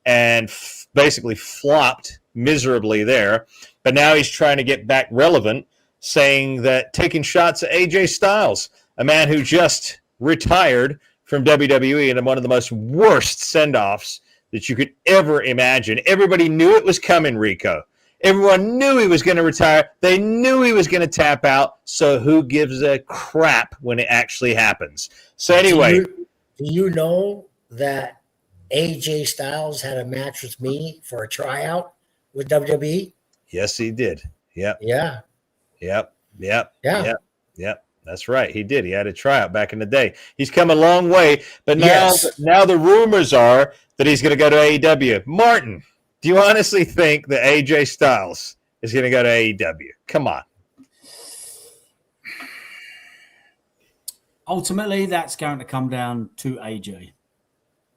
and basically flopped miserably there. But now he's trying to get back relevant, saying that taking shots at AJ Styles, a man who just retired from WWE in one of the most worst send-offs that you could ever imagine. Everybody knew it was coming, Rico. Everyone knew he was going to retire. They knew he was going to tap out. So who gives a crap when it actually happens? So anyway. Do you know that AJ Styles had a match with me for a tryout with WWE? Yes, he did. Yep. Yeah. Yep. That's right. He did. He had a tryout back in the day. He's come a long way. But now the rumors are that he's going to go to AEW. Martin, do you honestly think that AJ Styles is going to go to AEW? Come on. Ultimately, that's going to come down to AJ.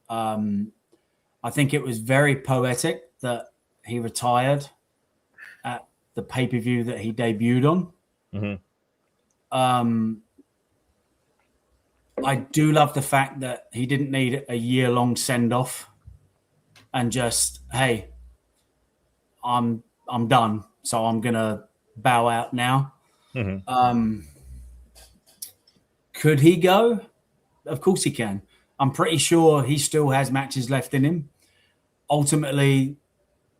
I think it was very poetic that he retired at the pay-per-view that he debuted on. Mm-hmm. I do love the fact that he didn't need a year-long send-off and just, hey, I'm done, so I'm gonna bow out now. Mm-hmm. Could he go? Of course he can. I'm pretty sure he still has matches left in him. Ultimately,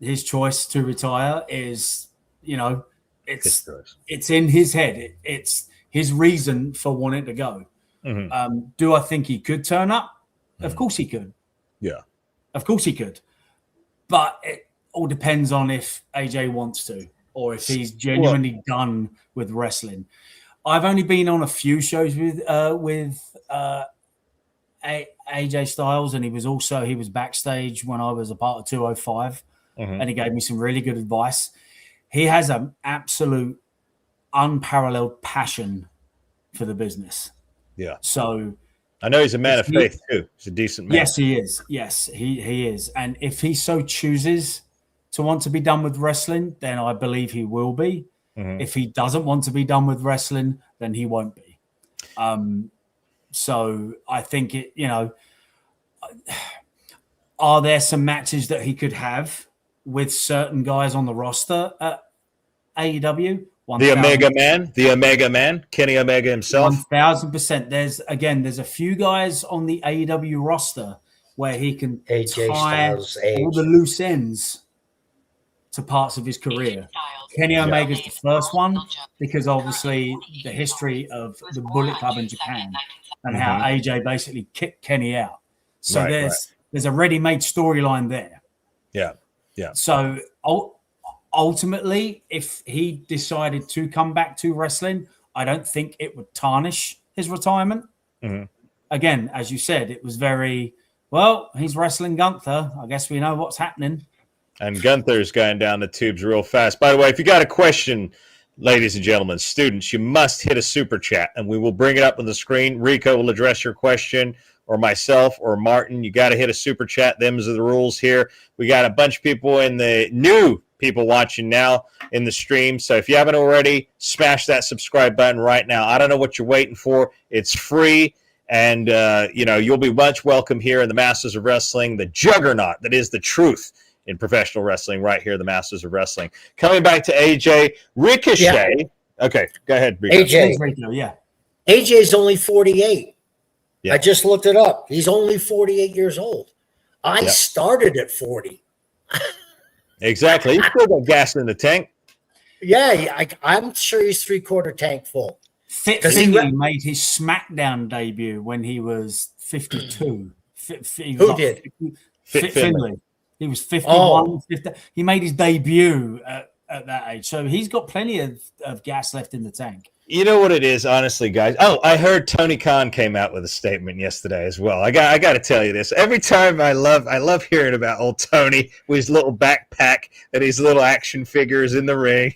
his choice to retire is, it's in his head. It's his reason for wanting to go. Mm-hmm. Do I think he could turn up? Of course he could. Yeah. Of course he could. But it all depends on if AJ wants to or if he's genuinely done with wrestling. I've only been on a few shows with AJ Styles, and he was backstage when I was a part of 205, and he gave me some really good advice. He has an absolute unparalleled passion for the business. Yeah. So I know he's a man of faith too. He's a decent man. Yes, he is. Yes, he is. And if he so chooses to want to be done with wrestling, then I believe he will be. Mm-hmm. If he doesn't want to be done with wrestling, then he won't be. So I think are there some matches that he could have with certain guys on the roster at AEW? The Omega Man, Kenny Omega himself. 1,000%. There's a few guys on the AEW roster where he can AJ tie Styles all the loose ends to parts of his career. Kenny Omega is the first one because obviously the history of the Bullet Club in Japan and how AJ basically kicked Kenny out. So there's a ready-made storyline there. Yeah. So ultimately, if he decided to come back to wrestling, I don't think it would tarnish his retirement. Mm-hmm. Again, as you said, it was he's wrestling Gunther. I guess we know what's happening. And Gunther's going down the tubes real fast. By the way, if you got a question, ladies and gentlemen, students, you must hit a super chat, and we will bring it up on the screen. Rico will address your question, or myself, or Martin. You got to hit a super chat. Them's are the rules here. We got a bunch of people new people watching now in the stream. So if you haven't already, smash that subscribe button right now. I don't know what you're waiting for. It's free. And, you'll be much welcome here in the Masters of Wrestling, the juggernaut that is the truth in professional wrestling right here, the Masters of Wrestling. Coming back to AJ, Ricochet. Yeah. Okay, go ahead, Rico. AJ's only 48. Yeah. I just looked it up. He's only 48 years old. I started at 40. Exactly. He's still got gas in the tank. Yeah, I'm sure he's 3/4 tank full. Finley made his SmackDown debut when he was 52. Who did? Finley. He was 51. 50. He made his debut at that age. So he's got plenty of gas left in the tank. You know what it is, honestly, guys. Oh, I heard Tony Khan came out with a statement yesterday as well. I got to tell you this. Every time I love hearing about old Tony with his little backpack and his little action figures in the ring.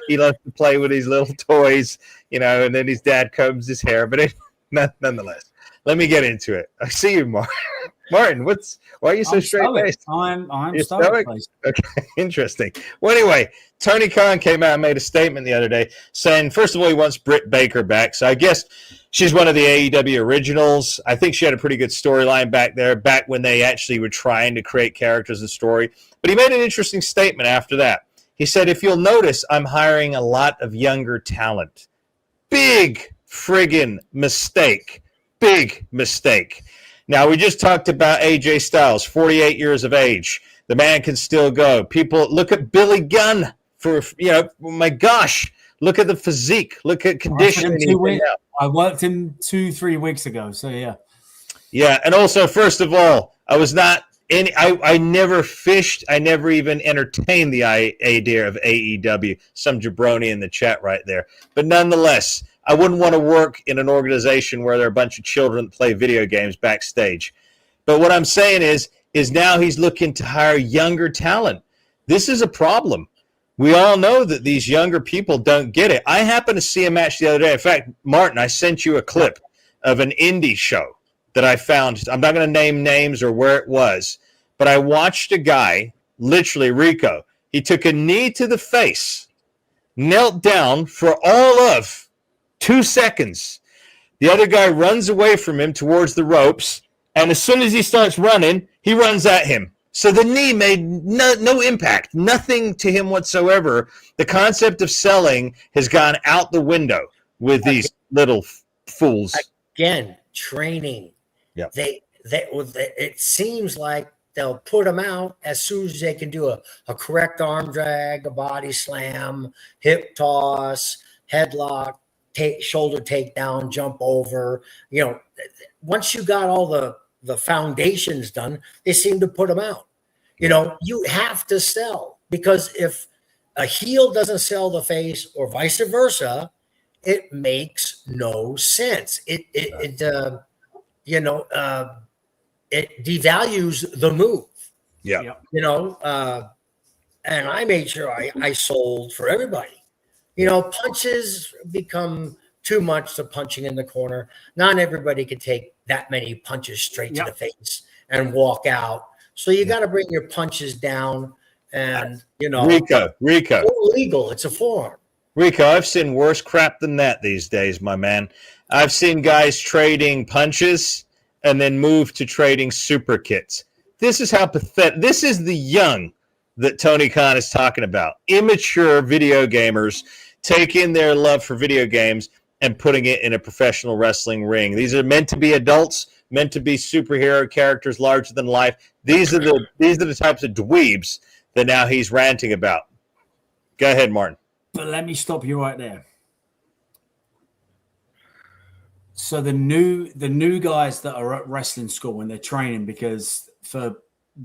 He loves to play with his little toys, and then his dad combs his hair. But nonetheless, let me get into it. I see you, Martin. Martin, why are you so straight-faced? I'm You're stoic. Okay, interesting. Well, anyway, Tony Khan came out and made a statement the other day saying, first of all, he wants Britt Baker back. So I guess she's one of the AEW originals. I think she had a pretty good storyline back there, back when they actually were trying to create characters and story. But he made an interesting statement after that. He said, if you'll notice, I'm hiring a lot of younger talent. Big friggin' mistake. Big mistake. Now, we just talked about AJ Styles, 48 years of age. The man can still go. People, look at Billy Gunn my gosh, look at the physique. Look at conditioning. I worked him 2-3 weeks ago, so yeah. Yeah, and also, first of all, I never fished. I never even entertained the idea of AEW. Some jabroni in the chat right there. But nonetheless, I wouldn't want to work in an organization where there are a bunch of children that play video games backstage. But what I'm saying is now he's looking to hire younger talent. This is a problem. We all know that these younger people don't get it. I happened to see a match the other day. In fact, Martin, I sent you a clip of an indie show that I found. I'm not going to name names or where it was, but I watched a guy, literally Rico. He took a knee to the face, knelt down for all of 2 seconds. The other guy runs away from him towards the ropes, and as soon as he starts running, he runs at him. So the knee made no impact, nothing to him whatsoever. The concept of selling has gone out the window with these little fools. Again, training. Yeah. It seems like they'll put them out as soon as they can do a correct arm drag, a body slam, hip toss, headlock, shoulder takedown, jump over. Once you got all the foundations done, they seem to put them out. You have to sell, because if a heel doesn't sell the face or vice versa, it makes no sense. It devalues the move. Yeah. And I made sure I sold for everybody. Punches become too much to punching in the corner. Not everybody can take that many punches straight to the face and walk out. So you got to bring your punches down, and Rico, illegal. It's a forearm. Rico, I've seen worse crap than that these days, my man. I've seen guys trading punches and then move to trading super kits. This is how pathetic. This is the young that Tony Khan is talking about. Immature video gamers taking their love for video games and putting it in a professional wrestling ring. These are meant to be adults, meant to be superhero characters larger than life. These are the types of dweebs that now he's ranting about. Go ahead, Martin. But let me stop you right there. So the new guys that are at wrestling school when they're training, because for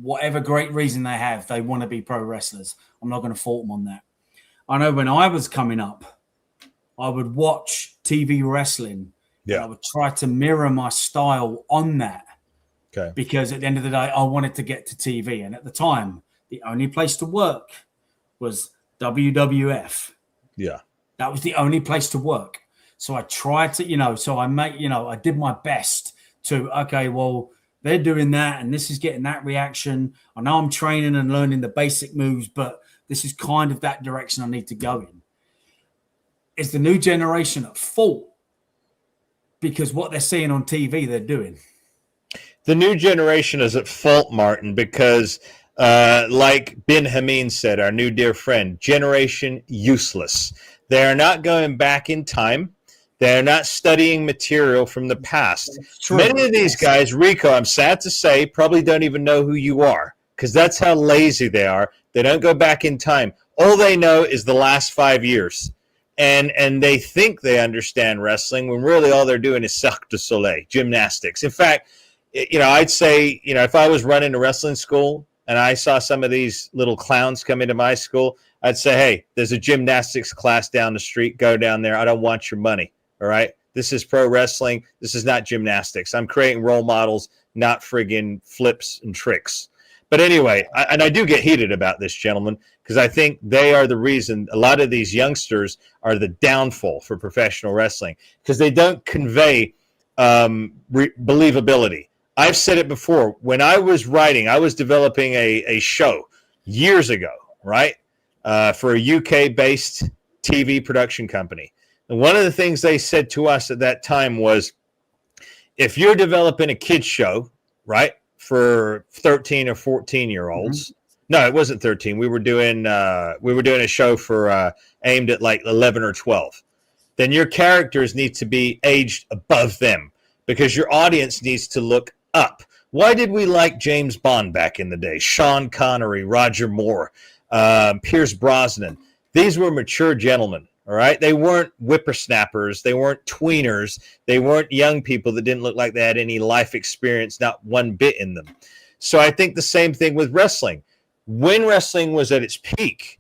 whatever great reason they have, they want to be pro wrestlers. I'm not going to fault them on that. I know when I was coming up, I would watch TV wrestling. Yeah. And I would try to mirror my style on that. Okay. Because at the end of the day, I wanted to get to TV. And at the time, the only place to work was WWF. Yeah. That was the only place to work. So I tried to, I did my best to, okay, well, they're doing that and this is getting that reaction. I know I'm training and learning the basic moves, but this is kind of that direction I need to go in. Is the new generation at fault because what they're seeing on TV, they're doing? The new generation is at fault, Martin, because like Ben Hameen said, our new dear friend, generation useless. They are not going back in time. They're not studying material from the past. Many of these guys, Rico, I'm sad to say, probably don't even know who you are because that's how lazy they are. They don't go back in time. All they know is the last 5 years. And they think they understand wrestling when really all they're doing is Cirque du Soleil, gymnastics. In fact, I'd say, if I was running a wrestling school and I saw some of these little clowns come into my school, I'd say, hey, there's a gymnastics class down the street. Go down there. I don't want your money. All right. This is pro wrestling. This is not gymnastics. I'm creating role models, not friggin' flips and tricks. But anyway, I do get heated about this, gentlemen, because I think they are the reason a lot of these youngsters are the downfall for professional wrestling because they don't convey believability. I've said it before. When I was writing, I was developing a show years ago, right, for a UK-based TV production company. And one of the things they said to us at that time was, if you're developing a kids show, right, for 13 or 14-year-olds, no, it wasn't 13. We were doing a show for aimed at like 11 or 12. Then your characters need to be aged above them because your audience needs to look up. Why did we like James Bond back in the day? Sean Connery, Roger Moore, Pierce Brosnan. These were mature gentlemen. All right. They weren't whippersnappers. They weren't tweeners. They weren't young people that didn't look like they had any life experience, not one bit in them. So I think the same thing with wrestling. When wrestling was at its peak,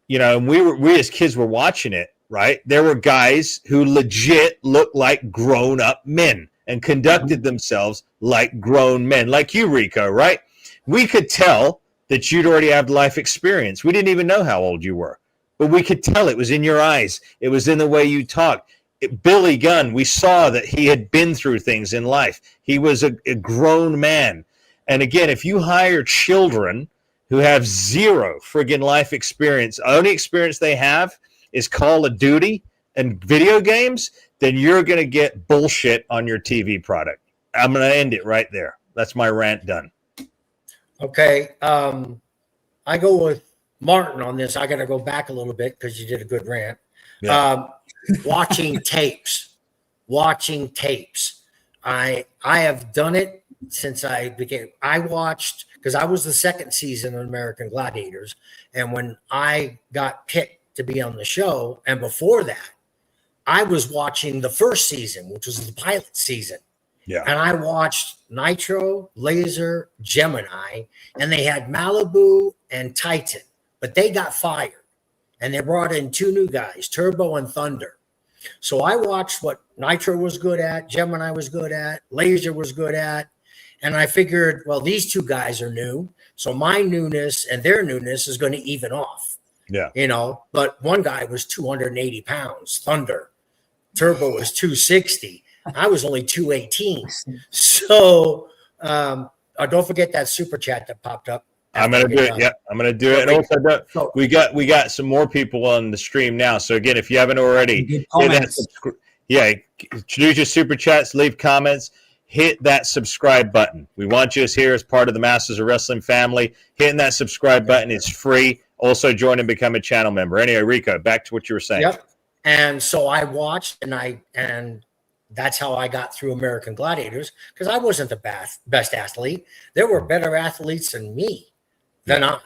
you know, and we as kids were watching it, right? There were guys who legit looked like grown up men and conducted themselves like grown men, like you, Rico, right? We could tell that you'd already had life experience. We didn't even know how old you were. But we could tell it was in your eyes. It was in the way you talked. Billy Gunn, we saw that he had been through things in life. He was a grown man. And again, if you hire children who have zero friggin' life experience, the only experience they have is Call of Duty and video games, then you're going to get bullshit on your TV product. I'm going to end it right there. That's my rant done. Okay. I go with Martin on this. I got to go back a little bit because you did a good rant. Yeah. Watching tapes. I have done it since I watched, because I was the second season of American Gladiators. And when I got picked to be on the show, and before that, I was watching the first season, which was the pilot season. Yeah. And I watched Nitro, Laser, Gemini, and they had Malibu and Titan. But they got fired, and they brought in two new guys, Turbo and Thunder. So I watched what Nitro was good at, Gemini was good at, Laser was good at, and I figured, well, these two guys are new, so my newness and their newness is going to even off. Yeah. You know, but one guy was 280 pounds, Thunder. Turbo was 260. I was only 218. So don't forget that super chat that popped up. I'm gonna do it. Yeah, I'm gonna do it. And also, we got some more people on the stream now. So again, if you haven't already, do your super chats, leave comments, hit that subscribe button. We want you here as part of the Masters of Wrestling family. Hitting that subscribe button is free. Also, join and become a channel member. Anyway, Rico, back to what you were saying. Yep. And so I watched, and that's how I got through American Gladiators, because I wasn't the best athlete. There were better athletes than me. Than I,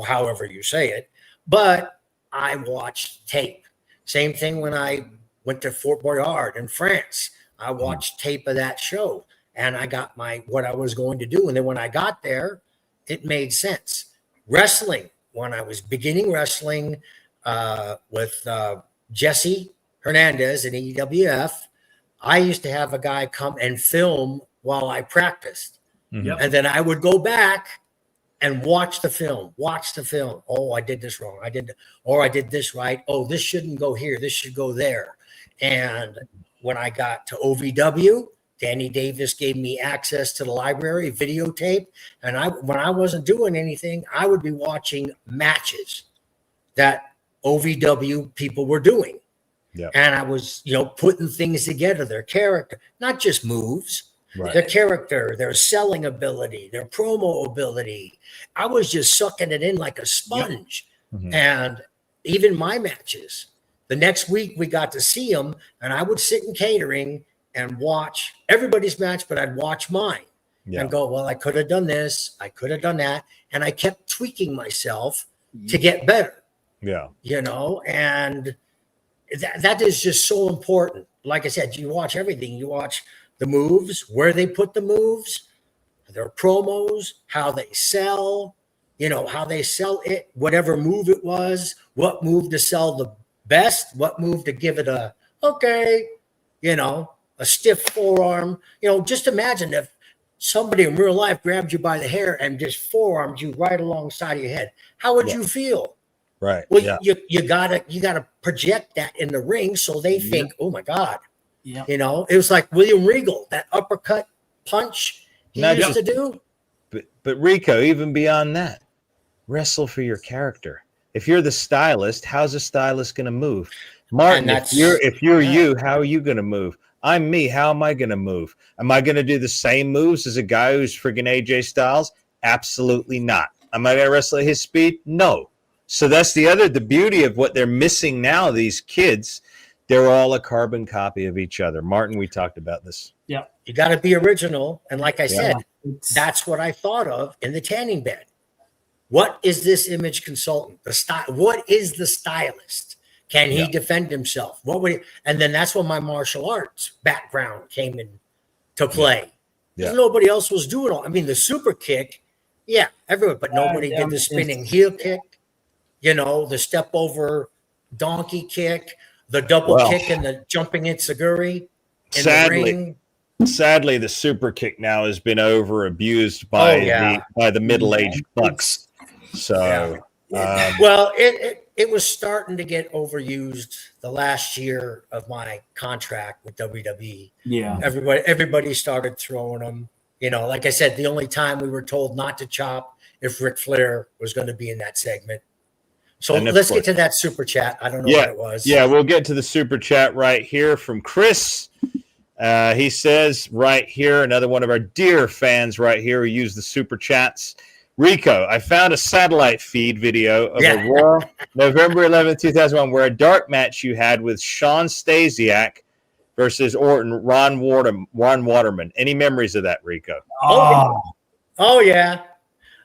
however you say it, but I watched tape. Same thing when I went to Fort Boyard in France. I watched tape of that show, and I got what I was going to do. And then when I got there, it made sense. Wrestling, when I was beginning wrestling with Jesse Hernandez in EWF, I used to have a guy come and film while I practiced. Yep. And then I would go back and watch the film. Oh, I did this wrong. I did this right. Oh, this shouldn't go here. This should go there. And when I got to OVW, Danny Davis gave me access to the library, videotape. And when I wasn't doing anything, I would be watching matches that OVW people were doing. Yeah. And I was, putting things together, their character, not just moves. Right. Their character, their selling ability, their promo ability. I was just sucking it in like a sponge. Yep. Mm-hmm. And even my matches, the next week we got to see them, and I would sit in catering and watch everybody's match, but I'd watch mine and go, well, I could have done this. I could have done that. And I kept tweaking myself to get better. Yeah. And that is just so important. Like I said, you watch everything. You watch the moves, where they put the moves, their promos, how they sell, how they sell it, whatever move it was, what move to sell the best, what move to give it okay, a stiff forearm. Just imagine if somebody in real life grabbed you by the hair and just forearmed you right alongside of your head. How would you feel? Right. Well, Yeah. you gotta project that in the ring so they think, oh my God. Yeah. It was like William Regal, that uppercut punch he used to do. But Rico, even beyond that, wrestle for your character. If you're the stylist, how's a stylist going to move? Martin, if you're you, how are you going to move? I'm me. How am I going to move? Am I going to do the same moves as a guy who's friggin' AJ Styles? Absolutely not. Am I going to wrestle at his speed? No. So that's the beauty of what they're missing now, these kids. They're all a carbon copy of each other. Martin, we talked about this. Yeah. You got to be original. And like I said, that's what I thought of in the tanning bed. What is this image consultant? What is the stylist? Can he defend himself? And then that's when my martial arts background came in to play. Yeah. Nobody else was doing all. I mean, the super kick, everyone, but nobody did the spinning heel kick, the step over donkey kick, the double kick, and the jumping itsuguri in the ring. Sadly, the super kick now has been over abused by the middle-aged bucks. So, it was starting to get overused the last year of my contract with WWE. Yeah, everybody started throwing them. Like I said, the only time we were told not to chop if Ric Flair was going to be in that segment. So let's get to that super chat. I don't know what it was. Yeah, we'll get to the super chat right here from Chris. He says right here, another one of our dear fans right here who use the super chats. Rico, I found a satellite feed video of a Raw November 11th, 2001, where a dark match you had with Sean Stasiak versus Orton, Ron Waterman. Any memories of that, Rico? Oh yeah.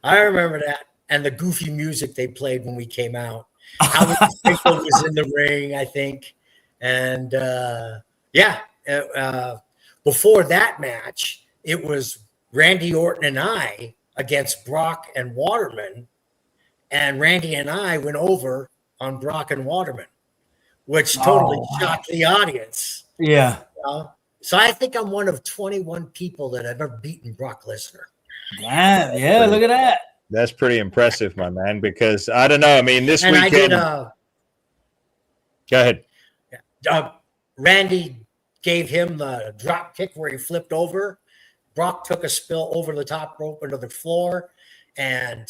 I remember that. And the goofy music they played when we came out. Howard Finkel was in the ring, I think. And before that match, it was Randy Orton and I against Brock and Waterman. And Randy and I went over on Brock and Waterman, which totally shocked the audience. Yeah. So I think I'm one of 21 people that have ever beaten Brock Lesnar. Yeah, look at that. That's pretty impressive, my man, because I don't know. I mean, this weekend. Go ahead. Randy gave him the drop kick where he flipped over. Brock took a spill over the top rope into the floor, and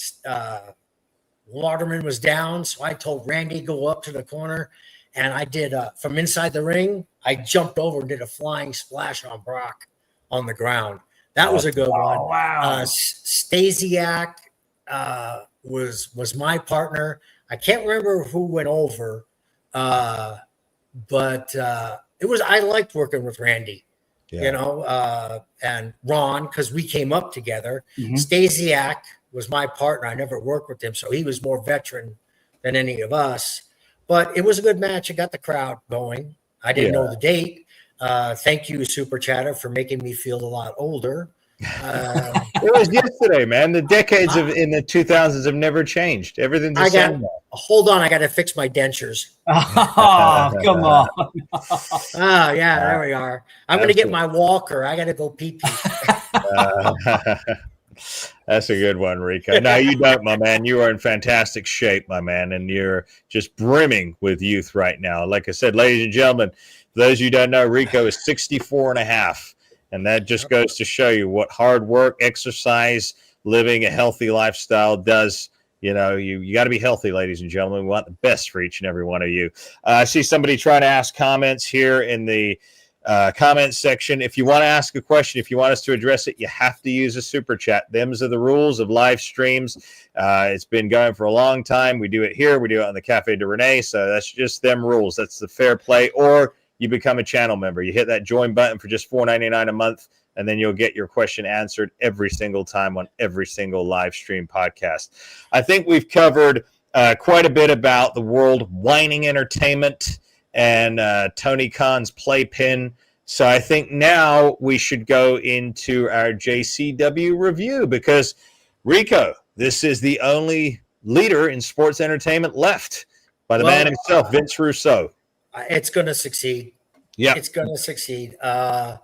Waterman was down. So I told Randy go up to the corner, and I did from inside the ring. I jumped over and did a flying splash on Brock on the ground. That was a good one. Wow. Stasiak was my partner. I can't remember who went over, but it was. I liked working with Randy, and Ron, because we came up together. Mm-hmm. Stasiak was my partner. I never worked with him, so he was more veteran than any of us. But it was a good match. It got the crowd going. I didn't know the date. Thank you, Super Chatter, for making me feel a lot older. It was yesterday, man. The decades in the 2000s have never changed. Everything's the same. Hold on, I got to fix my dentures. Oh, come on. There we are. I'm going to get my walker. I got to go pee-pee. That's a good one, Rico. No, you don't, my man. You are in fantastic shape, my man, and you're just brimming with youth right now. Like I said, ladies and gentlemen, for those of you who don't know, Rico is 64 and a half. And that just goes to show you what hard work, exercise, living a healthy lifestyle does. You got to be healthy, ladies and gentlemen. We want the best for each and every one of you. I see somebody trying to ask comments here in the comments section. If you want to ask a question, if you want us to address it, you have to use a super chat. Them's are the rules of live streams. It's been going for a long time. We do it here. We do it on the Cafe de Rene. So that's just them rules. That's the fair play. Or you become a channel member. You hit that join button for just $4.99 a month, and then you'll get your question answered every single time on every single live stream podcast. I think we've covered quite a bit about the world whining entertainment and Tony Khan's playpen. So I think now we should go into our JCW review because, Rico, This is the only leader in sports entertainment left by the man himself, Vince Russo. It's going to succeed. Yeah, it's going to succeed. I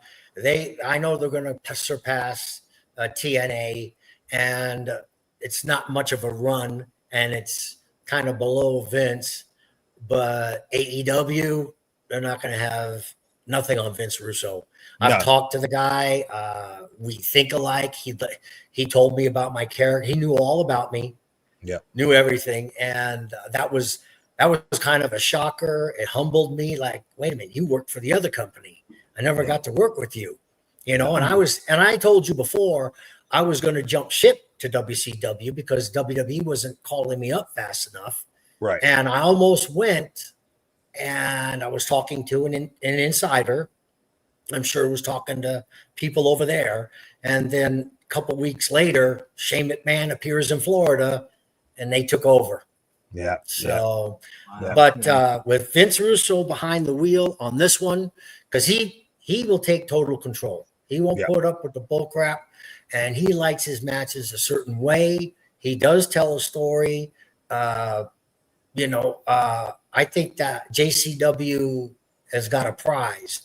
know they're going to surpass TNA, and it's not much of a run, and it's kind of below Vince. But AEW, they're not going to have nothing on Vince Russo. I've talked to the guy. We think alike. He told me about my character. He knew all about me. Yeah, knew everything, and that was kind of a shocker. It humbled me. Like, wait a minute, you worked for the other company. I never got to work with you, And I told you before I was going to jump ship to WCW because WWE wasn't calling me up fast enough. Right. And I almost went, and I was talking to an insider. I'm sure was talking to people over there. And then a couple of weeks later, Shane McMahon appears in Florida, and they took over. Yeah. So, but with Vince Russo behind the wheel on this one, because he will take total control. He won't put up with the bull crap, and he likes his matches a certain way. He does tell a story. I think that JCW has got a prize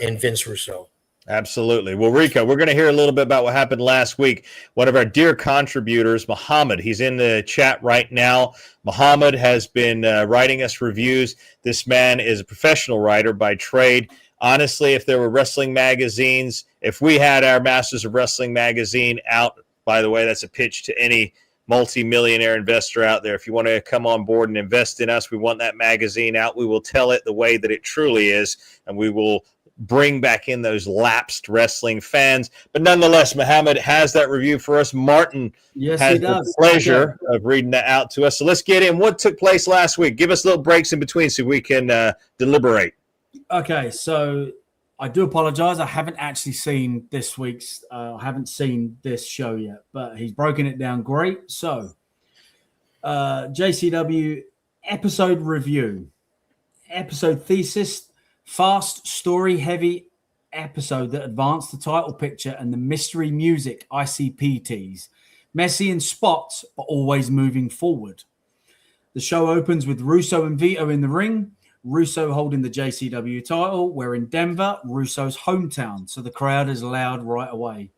in Vince Russo. Absolutely. Well, Rico, we're going to hear a little bit about what happened last week. One of our dear contributors, Muhammad, he's in the chat right now. Muhammad has been writing us reviews. This man is a professional writer by trade. Honestly, if there were wrestling magazines, if we had our Masters of Wrestling magazine out, by the way, that's a pitch to any multi-millionaire investor out there. If you want to come on board and invest in us, we want that magazine out. We will tell it the way that it truly is, and we will bring back in those lapsed wrestling fans. But nonetheless, Muhammad has that review for us. Martin has the pleasure of reading that out to us. So let's get in. What took place last week? Give us little breaks in between so we can deliberate. Okay, so I do apologize. I haven't actually seen this week's. I haven't seen this show yet, but he's broken it down great. So, JCW episode review, episode thesis. Fast, story-heavy episode that advanced the title picture and the mystery music ICP tease. Messy in spots, but always moving forward. The show opens with Russo and Vito in the ring. Russo holding the JCW title. We're in Denver, Russo's hometown, so the crowd is loud right away.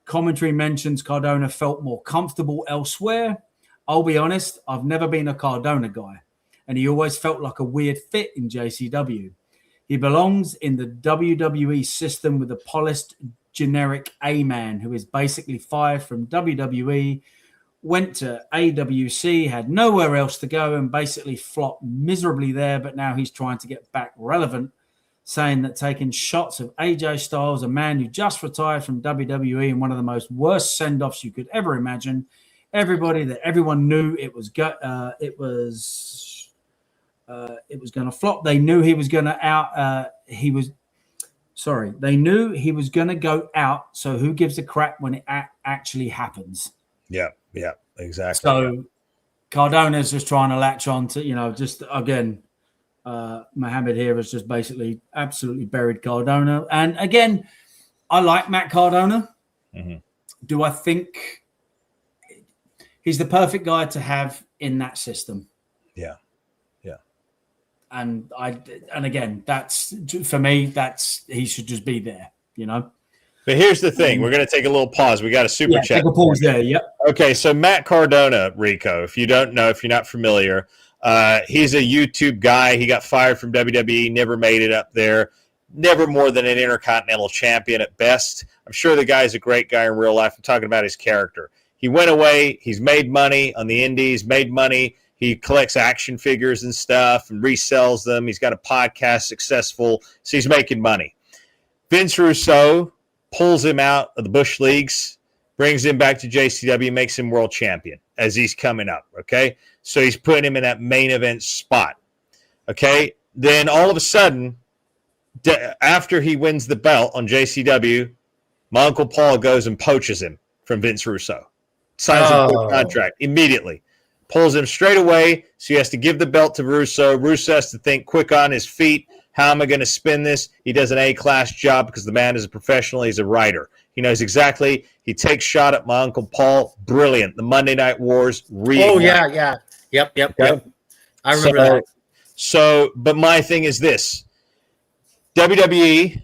Commentary mentions Cardona felt more comfortable elsewhere. I'll be honest, I've never been a Cardona guy, and he always felt like a weird fit in JCW. He belongs in the WWE system with a polished, generic A-man who is basically fired from WWE, went to AWC, had nowhere else to go, and basically flopped miserably there, but now he's trying to get back relevant, saying that taking shots of AJ Styles, a man who just retired from WWE in one of the most worst send-offs you could ever imagine, everyone knew it was going to flop. They knew he was going to They knew he was going to go out. So who gives a crap when it actually happens? Yeah, exactly. So Cardona's just trying to latch on to, just again, Muhammad here has just basically absolutely buried Cardona. And again, I like Matt Cardona. Mm-hmm. Do I think he's the perfect guy to have in that system? Yeah. And again, that's for me. He should just be there, But here's the thing: we're going to take a little pause. We got a super chat. Take a pause there. Yep. Okay, so Matt Cardona, Rico. If you don't know, if you're not familiar, he's a YouTube guy. He got fired from WWE. Never made it up there. Never more than an Intercontinental Champion at best. I'm sure the guy's a great guy in real life. I'm talking about his character. He went away. He's made money on the indies. Made money. He collects action figures and stuff and resells them. He's got a podcast, successful, so he's making money. Vince Russo pulls him out of the Bush Leagues, brings him back to JCW, makes him world champion as he's coming up, okay? So he's putting him in that main event spot, okay? Then all of a sudden, after he wins the belt on JCW, my Uncle Paul goes and poaches him from Vince Russo. Signs a quick contract immediately. Pulls him straight away, so he has to give the belt to Russo. Russo has to think quick on his feet. How am I going to spin this? He does an A-class job because the man is a professional. He's a writer. He knows exactly. He takes shot at my Uncle Paul. Brilliant. The Monday Night Wars. Oh, yeah. Yep. Okay? I remember that. But my thing is this. WWE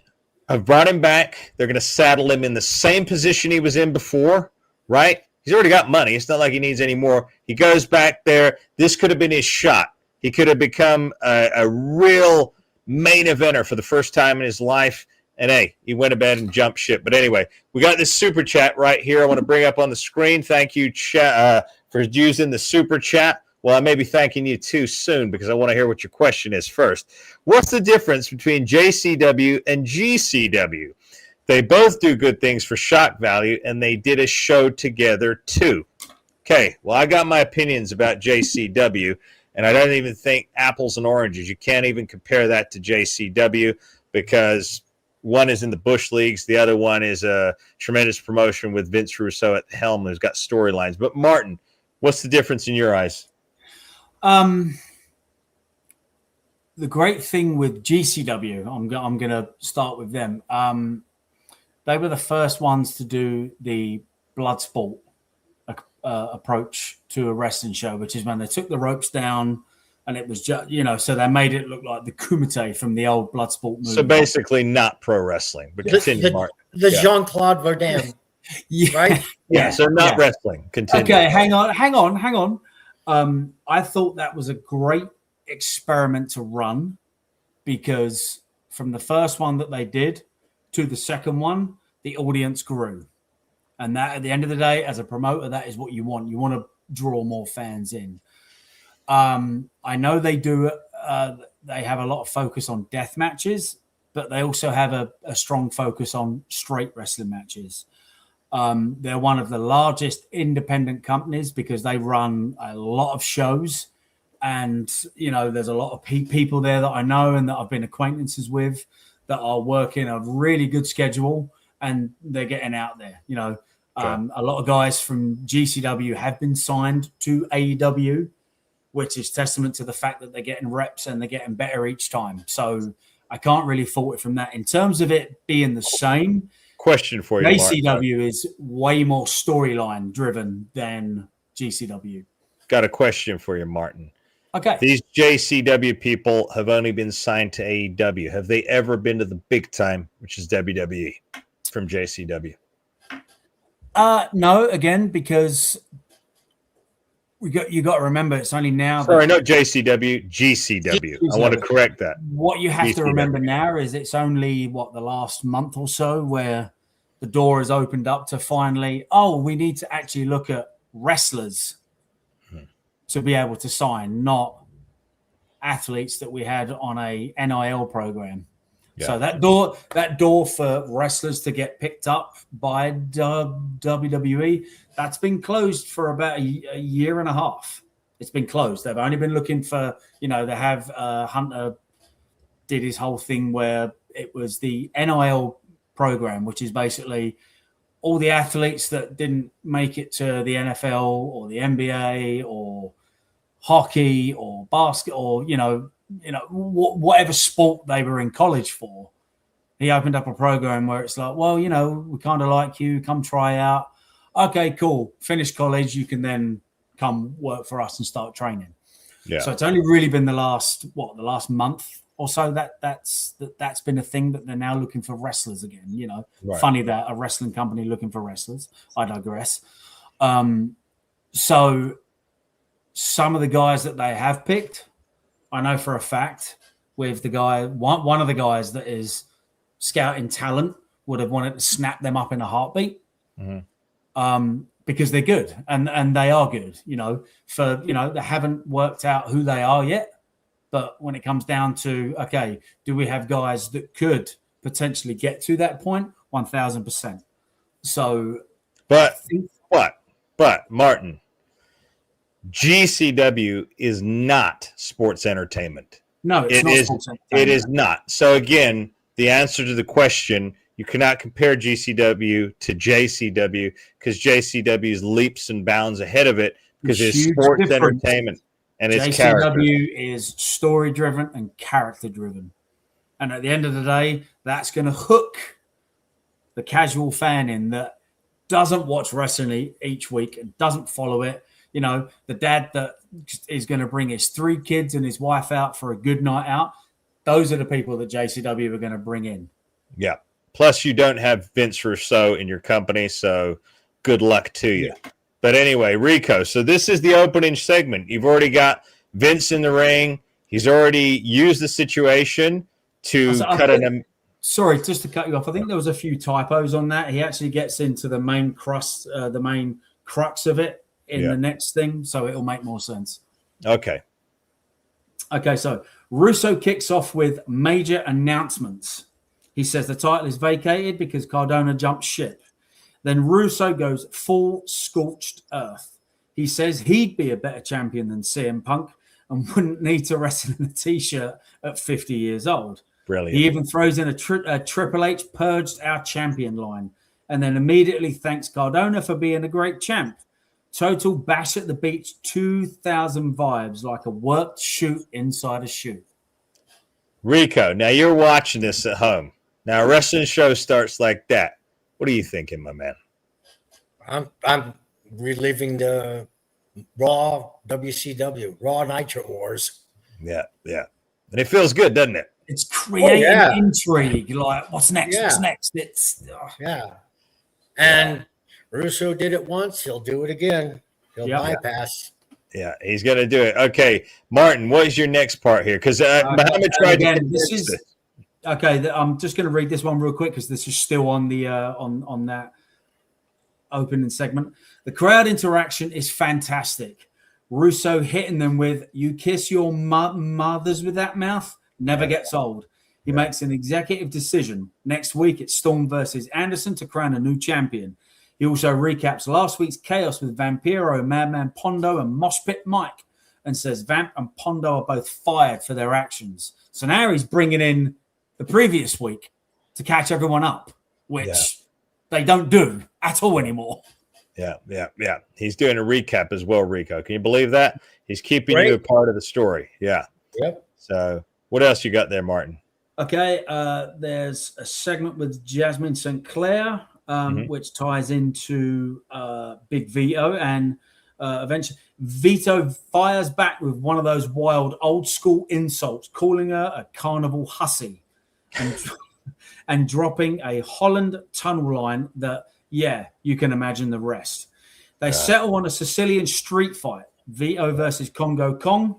have brought him back. They're going to saddle him in the same position he was in before, right? He's already got money. It's not like he needs any more. He goes back there. This could have been his shot. He could have become a real main eventer for the first time in his life. And, hey, he went to bed and jumped ship. But anyway, we got this super chat right here I want to bring up on the screen. Thank you for using the super chat. Well, I may be thanking you too soon because I want to hear what your question is first. What's the difference between JCW and GCW? They both do good things for shock value, and they did a show together too. Okay, well, I got my opinions about JCW, and I don't even think apples and oranges. You can't even compare that to JCW because one is in the Bush Leagues. The other one is a tremendous promotion with Vince Russo at the helm who's got storylines. But, Martin, what's the difference in your eyes? The great thing with GCW, I'm going to start with them. They were the first ones to do the blood sport approach to a wrestling show, which is when they took the ropes down and it was just, so they made it look like the Kumite from the old blood sport movie. So basically not pro wrestling, but continue, Mark. The Jean-Claude Van Damme, right? Yeah, so not wrestling. Continue. Okay, hang on. I thought that was a great experiment to run because from the first one that they did to the second one, the audience grew. And that, at the end of the day, as a promoter, that is what you want. You want to draw more fans in. I know they do. They have a lot of focus on death matches, but they also have a strong focus on straight wrestling matches. They're one of the largest independent companies because they run a lot of shows. And, there's a lot of people there that I know and that I've been acquaintances with that are working a really good schedule and they're getting out there. A lot of guys from GCW have been signed to AEW, which is testament to the fact that they're getting reps and they're getting better each time. So I can't really fault it from that. In terms of it being the same, question for you, ACW is way more storyline driven than GCW. Got a question for you, Martin. Okay. These JCW people have only been signed to AEW. Have they ever been to the big time, which is WWE, from JCW? No, again, because you got to remember it's only now. Sorry, not JCW, GCW. I want to correct that. What you have GCW. to remember now is it's only the last month or so where the door has opened up to finally, we need to actually look at wrestlers to be able to sign, not athletes that we had on a NIL program. Yeah. So that door for wrestlers to get picked up by WWE, that's been closed for about a year and a half. It's been closed. They've only been looking for, they have Hunter did his whole thing where it was the NIL program, which is basically all the athletes that didn't make it to the NFL or the NBA or hockey or basket or, whatever sport they were in college for. He opened up a program where it's like, we kind of like you, come try out. Okay, cool. Finish college. You can then come work for us and start training. Yeah. So it's only really been the last month or so that's been a thing that they're now looking for wrestlers again. Right. Funny that a wrestling company looking for wrestlers. I digress. So some of the guys that they have picked, I know for a fact with the guy, one of the guys that is scouting talent would have wanted to snap them up in a heartbeat. Mm-hmm. Because they're good and they are good, they haven't worked out who they are yet. But when it comes down to, okay, do we have guys that could potentially get to that point? 1,000%. So, but Martin, GCW is not sports entertainment. No, it's not sports entertainment. It is not. So again, the answer to the question, you cannot compare GCW to JCW because JCW is leaps and bounds ahead of it because it's sports entertainment and it's character. JCW is story driven and character driven. And at the end of the day, that's going to hook the casual fan in that doesn't watch wrestling each week and doesn't follow it. You know, the dad that is going to bring his 3 kids and his wife out for a good night out. Those are the people that JCW are going to bring in. Yeah. Plus, you don't have Vince Russo in your company, so good luck to you. Yeah. But anyway, Rico, so this is the opening segment. You've already got Vince in the ring. He's already used the situation to cut an... Sorry, just to cut you off. I think there was a few typos on that. He actually gets into the main crux of it in the next thing, so it'll make more sense. Okay. Okay, so Russo kicks off with major announcements. He says the title is vacated because Cardona jumped ship. Then Russo goes full scorched earth. He says he'd be a better champion than CM Punk and wouldn't need to wrestle in a T-shirt at 50 years old. Brilliant. He even throws in a Triple H purged our champion line and then immediately thanks Cardona for being a great champ. Total Bash at the Beach 2000 vibes, like a worked shoot inside a shoot. Rico, now you're watching this at home. Now a wrestling show starts like that. What are you thinking, my man? I'm reliving the Raw WCW, Raw Nitro Wars. Yeah, yeah. And it feels good, doesn't it? It's creating intrigue. Like, what's next? Yeah. What's next? It's And Russo did it once. He'll do it again. He'll bypass. Yeah, he's going to do it. Okay, Martin, what is your next part here? Because Muhammad tried again, to this is this. Okay, I'm just going to read this one real quick because this is still on the on that opening segment. The crowd interaction is fantastic. Russo hitting them with "You kiss your mothers with that mouth" never gets old. He makes an executive decision. Next week, it's Storm versus Anderson to crown a new champion. He also recaps last week's chaos with Vampiro, Madman Pondo, and Moshpit Mike, and says Vamp and Pondo are both fired for their actions. So now he's bringing in the previous week to catch everyone up, which they don't do at all anymore. Yeah. He's doing a recap as well, Rico. Can you believe that? He's keeping you a part of the story. Yeah. Yep. So what else you got there, Martin? Okay. There's a segment with Jasmine St. Clair, which ties into Big Vito, and eventually Vito fires back with one of those wild old school insults, calling her a carnival hussy. And dropping a Holland tunnel line that, you can imagine the rest. They settle on a Sicilian street fight. Vito versus Congo Kong.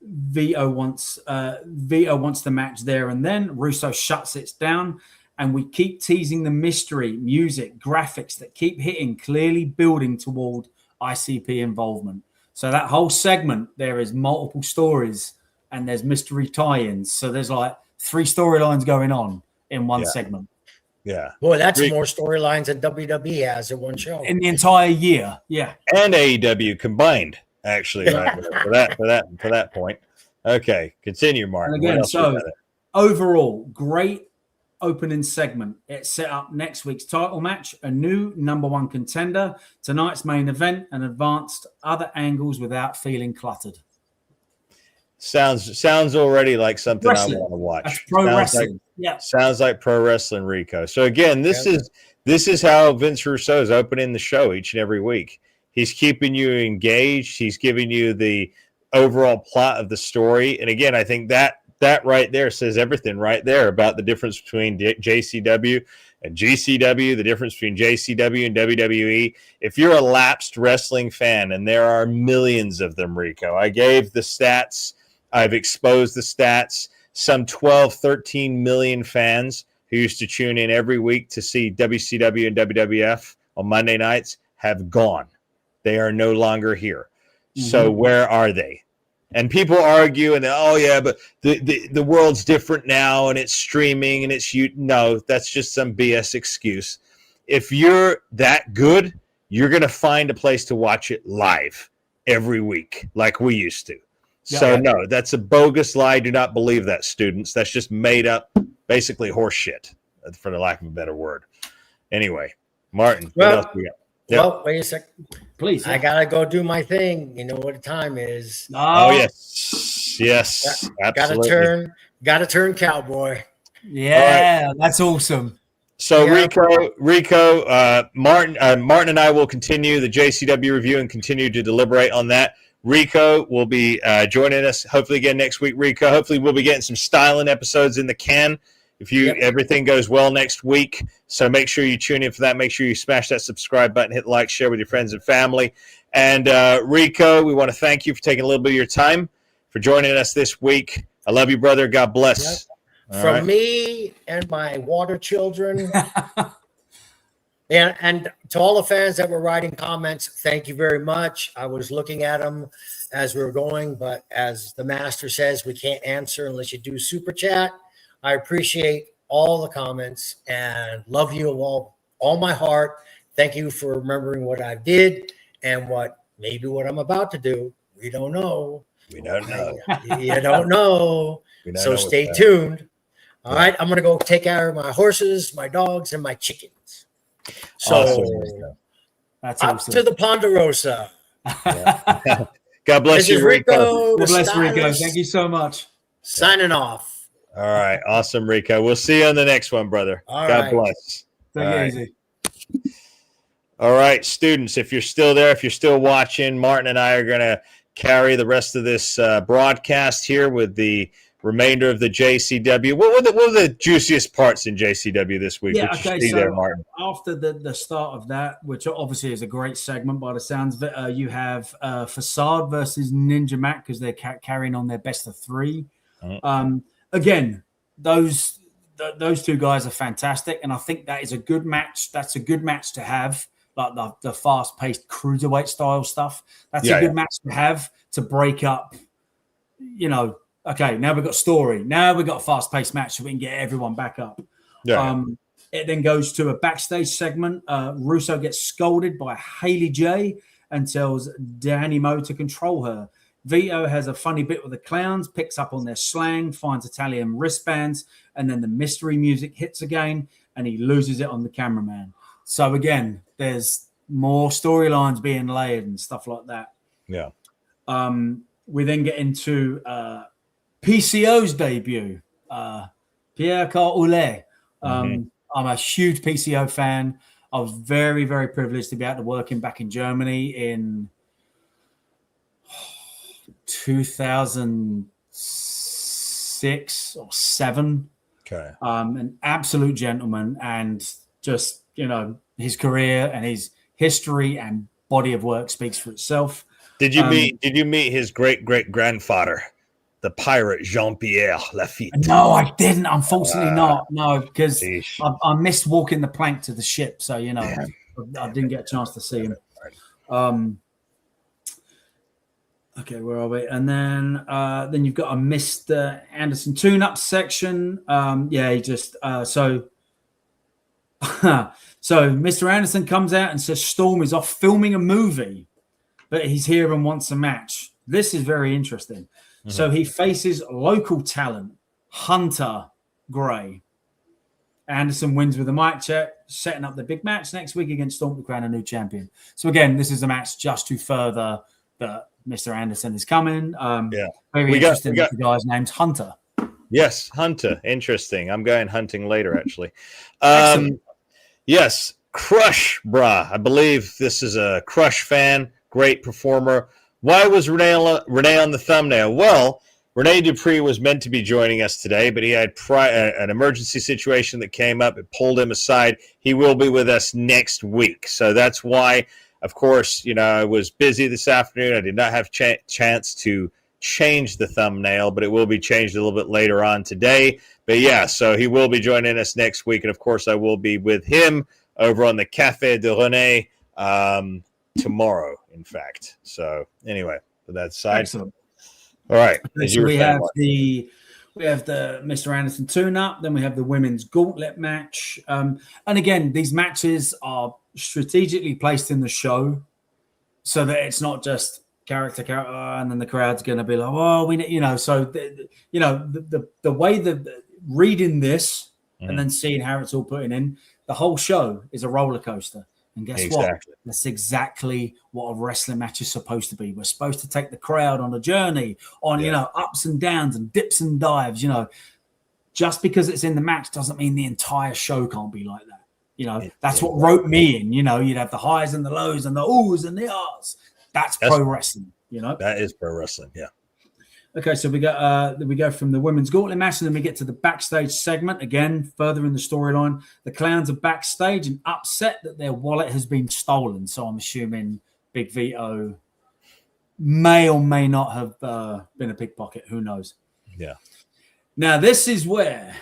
Vito wants the match there and then. Russo shuts it down. And we keep teasing the mystery, music, graphics that keep hitting, clearly building toward ICP involvement. So that whole segment, there is multiple stories and there's mystery tie-ins. So there's like 3 storylines going on in one segment. Yeah. Boy, that's more storylines than WWE has in one show. In the entire year. Yeah. And AEW combined, actually, right? for that point. Okay. Continue, Mark. And again, so overall, great opening segment. It set up next week's title match, a new number 1 contender, tonight's main event, and advanced other angles without feeling cluttered. Sounds already like something I want to watch. That's pro wrestling. Sounds like pro wrestling, Rico. So again, this is how Vince Russo is opening the show each and every week. He's keeping you engaged. He's giving you the overall plot of the story. And again, I think that right there says everything right there about the difference between JCW and GCW, the difference between JCW and WWE. If you're a lapsed wrestling fan, and there are millions of them, Rico, I gave the stats. I've exposed the stats. Some 12, 13 million fans who used to tune in every week to see WCW and WWF on Monday nights have gone. They are no longer here. So where are they? And people argue and but the world's different now and it's streaming and no, that's just some BS excuse. If you're that good, you're going to find a place to watch it live every week like we used to. So no, that's a bogus lie. Do not believe that, students. That's just made up, basically horse shit, for the lack of a better word. Anyway, Martin, what else we got? Well, wait a second. Please. I got to go do my thing. You know what the time is. Oh yes. Absolutely. Got to turn cowboy. Yeah, that's awesome. So Yeah. Martin and I will continue the JCW review and continue to deliberate on that. Rico will be joining us hopefully again next week. Rico, hopefully we'll be getting some styling episodes in the can if everything goes well next week. So make sure you tune in for that. Make sure you smash that subscribe button, hit like, share with your friends and family. And Rico, we want to thank you for taking a little bit of your time for joining us this week. I love you, brother. God bless. From me and my water children, and to all the fans that were writing comments, thank you very much. I was looking at them as we were going, but as the master says, we can't answer unless you do super chat. I appreciate all the comments and love you all my heart. Thank you for remembering what I did and what I'm about to do. We don't know. We don't know. You don't know. So stay tuned. All right, I'm going to go take care of my horses, my dogs, and my chickens. So awesome. That's up awesome. to the Ponderosa. Yeah. God bless you, Rico. God bless Rico. Thank you so much. Signing off. All right. Awesome, Rico. We'll see you on the next one, brother. God bless. Take it easy. All right, students, if you're still there, if you're still watching, Martin and I are going to carry the rest of this broadcast here with the remainder of the JCW. What were the juiciest parts in JCW this week? Yeah, okay. So there, Martin? After the start of that, which obviously is a great segment by the sounds of it, you have Facade versus Ninja Mac because they're carrying on their best of three. Again, those two guys are fantastic, and I think that is a good match. That's a good match to have, like the fast-paced cruiserweight style stuff. That's a good match to have to break up, okay, now we've got story. Now we've got a fast-paced match so we can get everyone back up. It then goes to a backstage segment. Russo gets scolded by Haley J and tells Danny Mo to control her. Vito has a funny bit with the clowns, picks up on their slang, finds Italian wristbands, and then the mystery music hits again, and he loses it on the cameraman. So again, there's more storylines being layered and stuff like that. Yeah. We then get into PCO's debut, Pierre-Carl Ouellet. I'm a huge PCO fan. I was very, very privileged to be able to work him back in Germany in 2006 or 7. Okay. An absolute gentleman, and just, his career and his history and body of work speaks for itself. Did you meet his great-great-grandfather, the pirate Jean-Pierre Lafitte? No, I didn't. Unfortunately, not. No, because I missed walking the plank to the ship, so I didn't get a chance to see him. Okay, where are we? And then you've got a Mr. Anderson tune-up section. He just so Mr. Anderson comes out and says Storm is off filming a movie, but he's here and wants a match. This is very interesting. Mm-hmm. So he faces local talent, Hunter Gray. Anderson wins with a mic check, setting up the big match next week against Storm to crown a new champion. So again, this is a match just to further that Mr. Anderson is coming. Very interesting. The guy's name's Hunter. Yes, Hunter. Interesting. I'm going hunting later, actually. Yes, Crush, brah. I believe this is a Crush fan. Great performer. Why was Renee on the thumbnail? Well, Rene Dupree was meant to be joining us today, but he had an emergency situation that came up. It pulled him aside. He will be with us next week. So that's why, of course, I was busy this afternoon. I did not have chance to change the thumbnail, but it will be changed a little bit later on today. But yeah, so he will be joining us next week. And of course, I will be with him over on the Café de René tomorrow, in fact. So anyway, for that side. Excellent. All right. So we have the Mr. Anderson tune-up. Then we have the women's gauntlet match. And again, these matches are strategically placed in the show so that it's not just character, and then the crowd's going to be like, "Oh, So the way that reading this and then seeing how it's all putting in, the whole show is a roller coaster. And guess what? That's exactly what a wrestling match is supposed to be. We're supposed to take the crowd on a journey, on ups and downs and dips and dives. just because it's in the match doesn't mean the entire show can't be like that. You know, that's what wrote me in. You know, you'd have the highs and the lows and the oohs and the ahs. That's pro wrestling. You know, that is pro wrestling. Yeah. Okay, so we go from the women's gauntlet match, and then we get to the backstage segment again, further in the storyline. The Clowns are backstage and upset that their wallet has been stolen. So I'm assuming Big Vito may or may not have been a pickpocket. Who knows? Yeah. Now this is where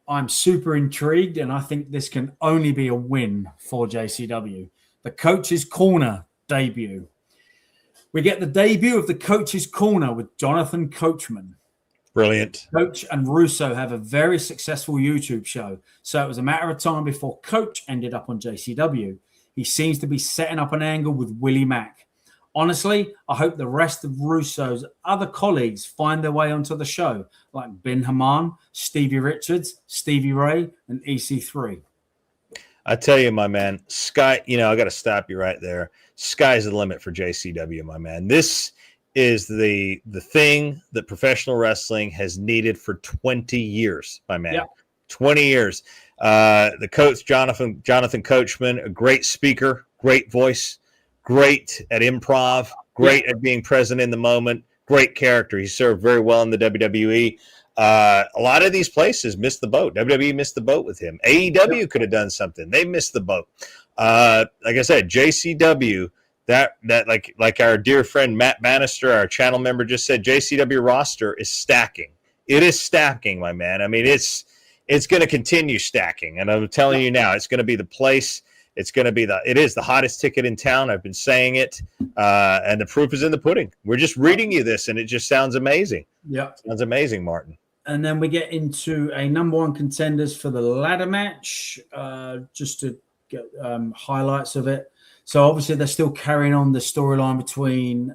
I'm super intrigued, and I think this can only be a win for JCW. The Coach's Corner debut. We get the debut of the Coach's Corner with Jonathan Coachman. Brilliant. Coach and Russo have a very successful YouTube show, so it was a matter of time before Coach ended up on JCW. He seems to be setting up an angle with Willie Mack. Honestly, I hope the rest of Russo's other colleagues find their way onto the show, like Ben Haman, Stevie Richards, Stevie Ray, and EC3. I tell you, my man, I got to stop you right there. Sky's the limit for JCW, my man. This is the thing that professional wrestling has needed for 20 years, my man. Yeah. 20 years. The coach, Jonathan Coachman, a great speaker, great voice, great at improv, great at being present in the moment, great character. He served very well in the WWE. A lot of these places missed the boat. WWE missed the boat with him. AEW could have done something. They missed the boat. Like I said, JCW, that like our dear friend Matt Bannister, our channel member, just said, JCW roster is stacking. It is stacking, my man. I mean, it's going to continue stacking, and I'm telling you now, it's going to be the place. It's going to be it is the hottest ticket in town. I've been saying it, and the proof is in the pudding. We're just reading you this, and it just sounds amazing. Yeah, sounds amazing, Martin. And then we get into a number one contenders for the ladder match, just to get highlights of it. So obviously they're still carrying on the storyline between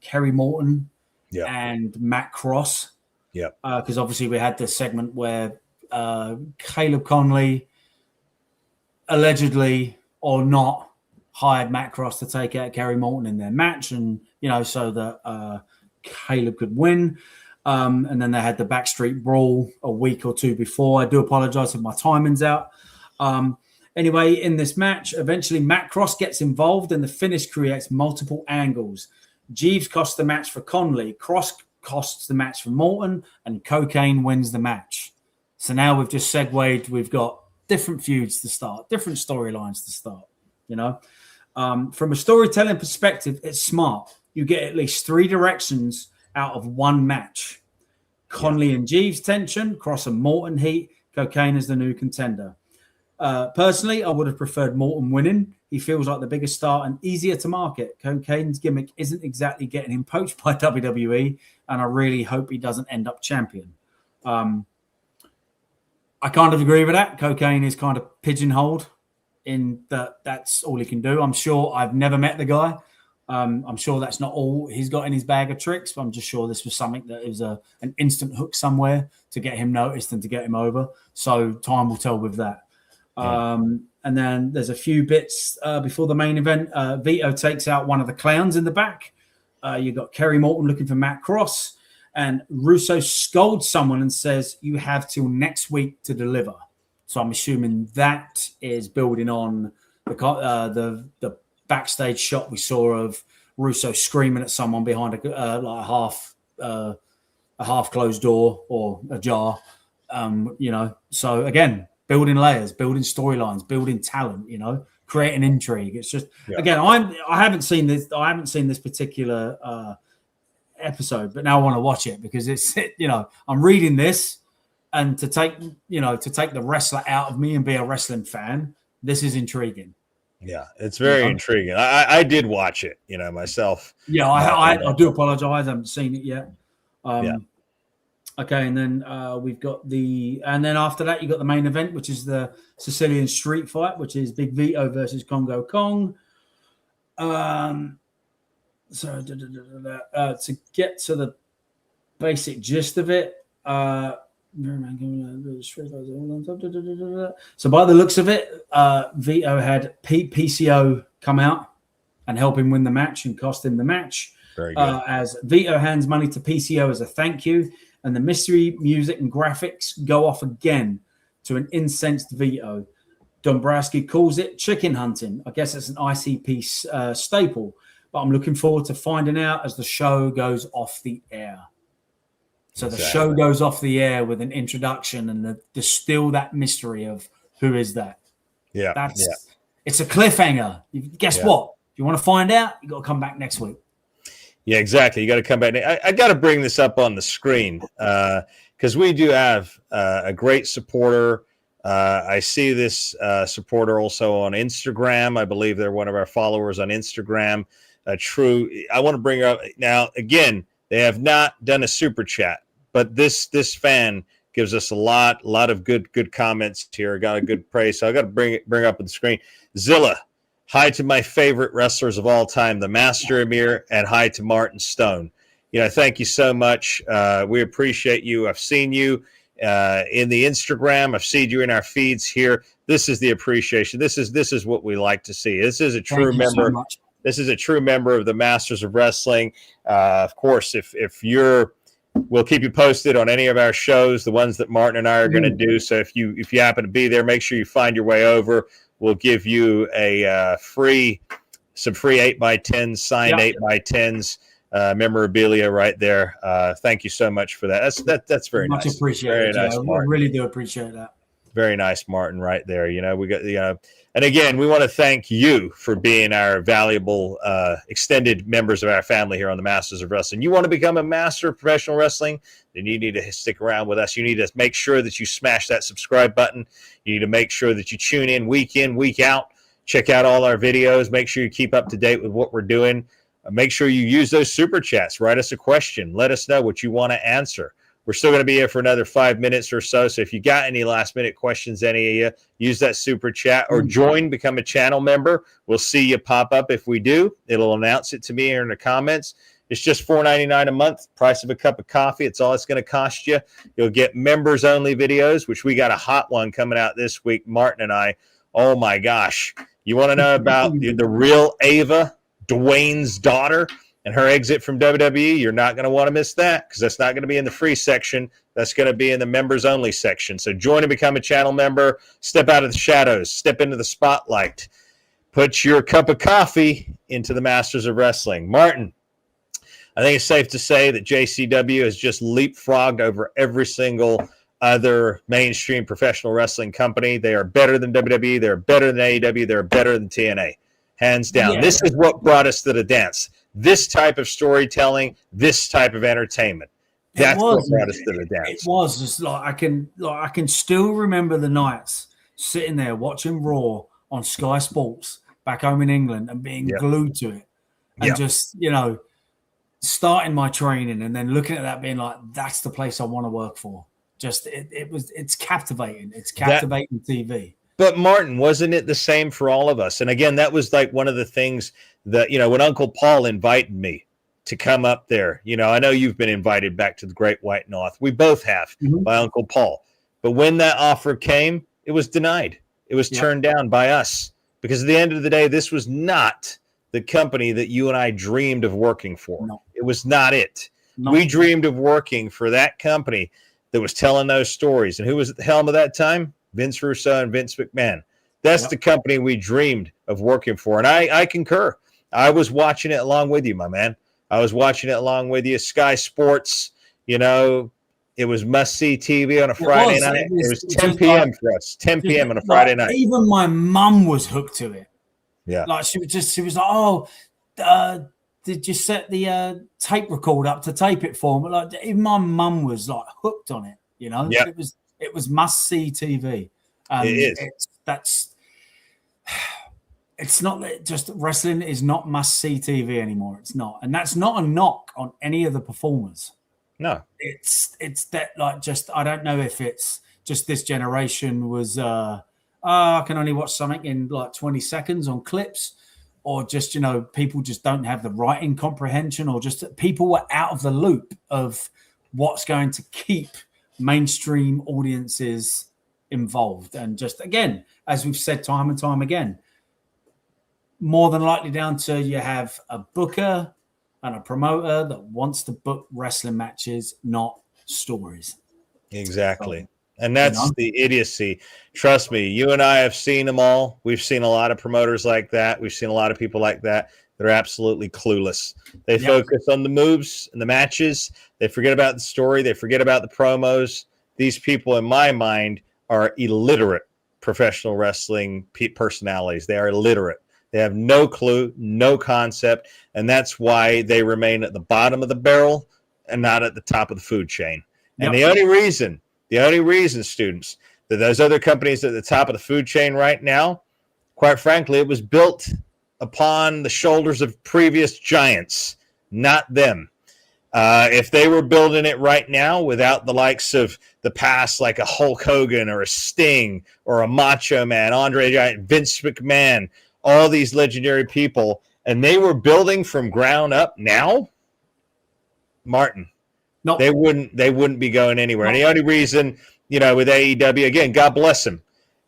Kerry Morton and Matt Cross. Yeah. Because obviously we had this segment where Caleb Conley allegedly or not hired Matt Cross to take out Kerry Morton in their match, and so that Caleb could win. And then they had the backstreet brawl a week or two before. I do apologize if my timing's out. Anyway, in this match, eventually Matt Cross gets involved and the finish creates multiple angles. Jeeves costs the match for Conley. Cross costs the match for Morton, and Cocaine wins the match. So now we've just segued. We've got different feuds to start, different storylines to start, From a storytelling perspective, it's smart. You get at least 3 directions out of one match. Conley and Jeeves tension, Cross and Morton heat, Cocaine is the new contender. Personally, I would have preferred Morton winning. He feels like the biggest star and easier to market. Cocaine's gimmick isn't exactly getting him poached by WWE, and I really hope he doesn't end up champion. I kind of agree with that. Cocaine is kind of pigeonholed in that's all he can do. I'm sure I've never met the guy. I'm sure that's not all he's got in his bag of tricks, but I'm just sure this was something that is an instant hook somewhere to get him noticed and to get him over. So time will tell with that. And then there's a few bits before the main event. Vito takes out one of the clowns in the back. You've got Kerry Morton looking for Matt Cross, and Russo scolds someone and says, "You have till next week to deliver." So I'm assuming that is building on the backstage shot we saw of Russo screaming at someone behind a half closed door or ajar. So again, building layers, building storylines, building talent, creating intrigue. It's just again, I haven't seen this particular episode, but now I want to watch it because it's I'm reading this, and to take the wrestler out of me and be a wrestling fan, this is intriguing. Yeah, it's very intriguing. I did watch it, myself. Yeah, I do apologize. I haven't seen it yet. Okay, and then we've got and then after that, you got the main event, which is the Sicilian Street Fight, which is Big Vito versus Congo Kong. To get to the basic gist of it, so by the looks of it, Vito had PCO come out and help him win the match and cost him the match. Very good. As Vito hands money to PCO as a thank you, and the mystery, music, and graphics go off again to an incensed Vito. Dombrowski calls it chicken hunting. I guess it's an ICP staple, but I'm looking forward to finding out as the show goes off the air. So the show goes off the air with an introduction and there's still that mystery of who is that. Yeah, it's a cliffhanger. Guess what? If you want to find out, you got to come back next week. Yeah, exactly. You got to come back. I got to bring this up on the screen because we do have a great supporter. I see this supporter also on Instagram. I believe they're one of our followers on Instagram. I want to bring her up now. Again, they have not done a super chat, but this fan gives us a lot of good comments here. Got a good praise, so I got to bring up on the screen. Zilla, hi to my favorite wrestlers of all time, the Master Amir, and hi to Martin Stone. Thank you so much. We appreciate you. I've seen you in the Instagram. I've seen you in our feeds here. This is the appreciation. This is what we like to see. This is a true member. So this is a true member of the Masters of Wrestling. Of course, if you're, we'll keep you posted on any of our shows, the ones that Martin and I are going to do. So if you happen to be there, make sure you find your way over. We'll give you some free 8x10s, signed 8x10s. Memorabilia right there. Thank you so much for that. That's very much nice. Appreciated. Very nice, I really do appreciate that. Very nice, Martin, right there. We got and again, we want to thank you for being our valuable extended members of our family here on the Masters of Wrestling. You want to become a master of professional wrestling, then you need to stick around with us. You need to make sure that you smash that subscribe button. You need to make sure that you tune in, week out, check out all our videos, make sure you keep up to date with what we're doing. Make sure you use those super chats. Write us a question. Let us know what you want to answer. We're still going to be here for another 5 minutes or so. So if you got any last minute questions, any of you, use that super chat or become a channel member. We'll see you pop up. If we do, it'll announce it to me here in the comments. It's just $4.99 a month, price of a cup of coffee. It's all it's going to cost you. You'll get members only videos, which we got a hot one coming out this week. Martin and I, oh my gosh. You want to know about the real Ava, Dwayne's daughter, and her exit from WWE? You're not going to want to miss that because that's not going to be in the free section. That's going to be in the members only section. So join and become a channel member. Step out of the shadows. Step into the spotlight. Put your cup of coffee into the Masters of Wrestling. Martin, I think it's safe to say that JCW has just leapfrogged over every single other mainstream professional wrestling company. They are better than WWE. They're better than AEW. They're better than TNA. Hands down. Yeah. This is what brought us to the dance. This type of storytelling, this type of entertainment. That's what brought us to the dance. It was just I can still remember the nights sitting there watching Raw on Sky Sports back home in England and being glued to it. And just, starting my training and then looking at that being like, that's the place I want to work for. Just it's captivating. It's captivating TV. But Martin, wasn't it the same for all of us? And again, that was like one of the things that, when Uncle Paul invited me to come up there, I know you've been invited back to the Great White North. We both have by Uncle Paul. But when that offer came, it was denied. It was turned down by us because at the end of the day, this was not the company that you and I dreamed of working for. No. It was not it. No. We dreamed of working for that company that was telling those stories. And who was at the helm of that time? Vince Russo and Vince McMahon. That's the company we dreamed of working for. And I concur. I was watching it along with you, my man. I was watching it along with you. Sky Sports, it was must-see TV on a Friday night. It was 10 p.m. for us, 10 p.m. on a Friday night. Even my mum was hooked to it. Yeah. Like she was like, oh, did you set the tape record up to tape it for me? Like even my mum was like hooked on it, Yeah. It was must-see TV. It is. It's not that just wrestling is not must-see TV anymore. It's not. And that's not a knock on any of the performers. No. It's that I don't know if it's just this generation was I can only watch something in 20 seconds on clips, or just, people just don't have the writing comprehension, or just that people were out of the loop of what's going to keep mainstream audiences involved. And just, again, as we've said time and time again, more than likely down to you have a booker and a promoter that wants to book wrestling matches, not stories. Exactly. And You that's know? the idiocy. Trust me, you and I have seen them all. We've seen a lot of promoters like that. We've seen a lot of people like that. They're absolutely clueless. They Yep. focus on the moves and the matches. They forget about the story. They forget about the promos. These people, in my mind, are illiterate professional wrestling personalities. They are illiterate. They have no clue, no concept, and that's why they remain at the bottom of the barrel and not at the top of the food chain. And Yep. the only reason, students, that those other companies at the top of the food chain right now, quite frankly, it was built upon the shoulders of previous giants, not them. If they were building it right now without the likes of the past, like a Hulk Hogan or a Sting or a Macho Man, Andre Giant, Vince McMahon, all these legendary people, and they were building from ground up now, Martin, Nope. they wouldn't be going anywhere. Nope. And the only reason, with AEW, again, God bless him,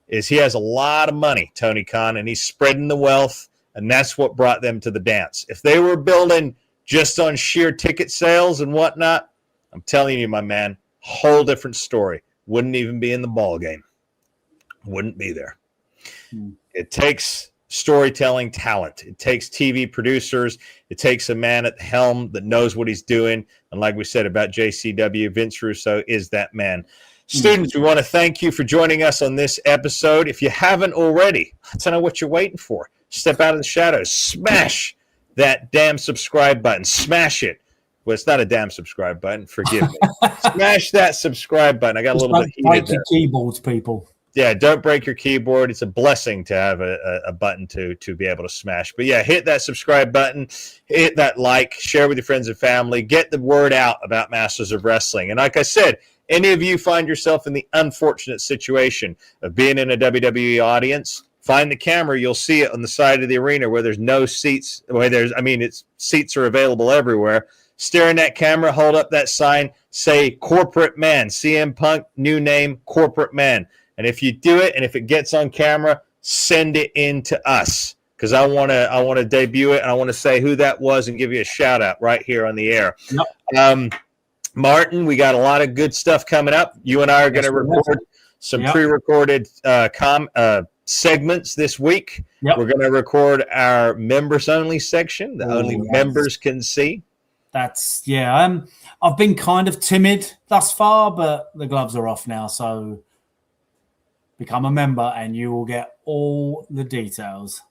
is he has a lot of money, Tony Khan, and he's spreading the wealth, and that's what brought them to the dance. If they were building just on sheer ticket sales and whatnot, I'm telling you, my man, whole different story. Wouldn't even be in the ball game. Wouldn't be there. It takes storytelling talent. It takes TV producers. It takes a man at the helm that knows what he's doing. And like we said about JCW, Vince Russo is that man. Students, we want to thank you for joining us on this episode. If you haven't already, I don't know what you're waiting for. Step out of the shadows. Smash that damn subscribe button. Smash it. Well, it's not a damn subscribe button. Forgive me. Smash that subscribe button. I got a little bit heated break there. your keyboards, people. Yeah, don't break your keyboard. It's a blessing to have a button to be able to smash. But yeah, hit that subscribe button, hit that like, share with your friends and family, get the word out about Masters of Wrestling. And like I said, any of you find yourself in the unfortunate situation of being in a WWE audience, find the camera. You'll see it on the side of the arena where there's no seats. Seats are available everywhere. Stare in that camera, hold up that sign, say Corporate Man, CM Punk, new name, Corporate Man. And if you do it, and if it gets on camera, send it in to us, because I want to debut it, and I want to say who that was and give you a shout out right here on the air. Yep. Martin, we got a lot of good stuff coming up. You and I are going to record some pre-recorded segments this week. Yep. We're going to record our members only section that only members can see. I've been kind of timid thus far, but the gloves are off now, so become a member and you will get all the details.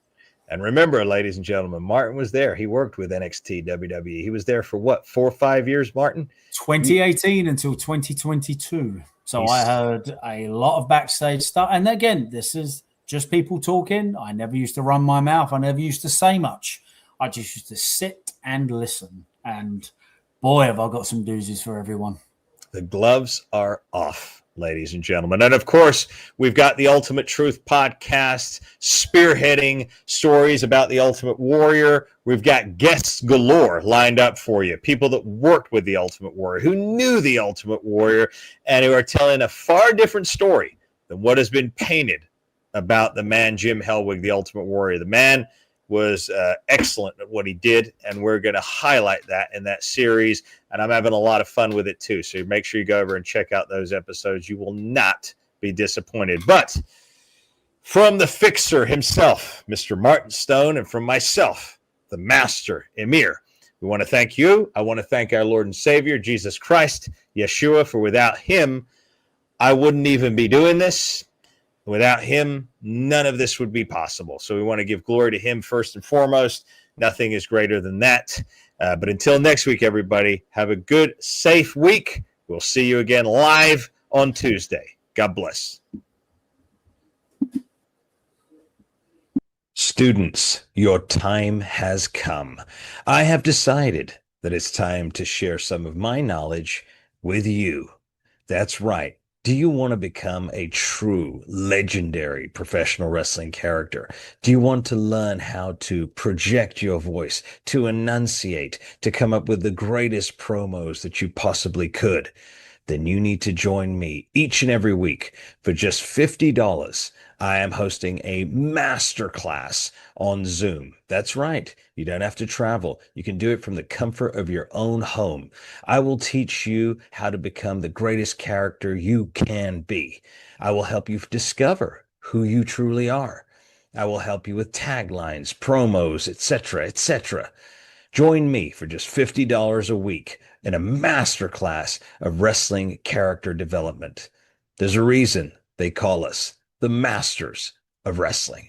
And remember, ladies and gentlemen, Martin was there. He worked with NXT WWE. He was there for what, 4 or 5 years, Martin? 2018 until 2022. So I heard a lot of backstage stuff. And again, this is just people talking. I never used to run my mouth. I never used to say much. I just used to sit and listen. And boy, have I got some doozies for everyone. The gloves are off, ladies and gentlemen. And of course, we've got the Ultimate Truth podcast spearheading stories about the Ultimate Warrior. We've got guests galore lined up for you. People that worked with the Ultimate Warrior, who knew the Ultimate Warrior, and who are telling a far different story than what has been painted about the man, Jim Hellwig, the Ultimate Warrior. The man was excellent at what he did, and we're going to highlight that in that series, and I'm having a lot of fun with it too, so make sure you go over and check out those episodes. You will not be disappointed. But from the fixer himself, Mr. Martin Stone, and from myself, the master, Emir, we want to thank you. I want to thank our Lord and Savior, Jesus Christ, Yeshua, for without him, I wouldn't even be doing this. Without him, none of this would be possible. So we want to give glory to him first and foremost. Nothing is greater than that. But until next week, everybody, have a good, safe week. We'll see you again live on Tuesday. God bless. Students, your time has come. I have decided that it's time to share some of my knowledge with you. That's right. Do you want to become a true, legendary professional wrestling character? Do you want to learn how to project your voice, to enunciate, to come up with the greatest promos that you possibly could? then you need to join me each and every week for just $50. I am hosting a masterclass on Zoom. That's right. You don't have to travel. You can do it from the comfort of your own home. I will teach you how to become the greatest character you can be. I will help you discover who you truly are. I will help you with taglines, promos, etc., etc. Join me for just $50 a week in a masterclass of wrestling character development. There's a reason they call us the masters of wrestling.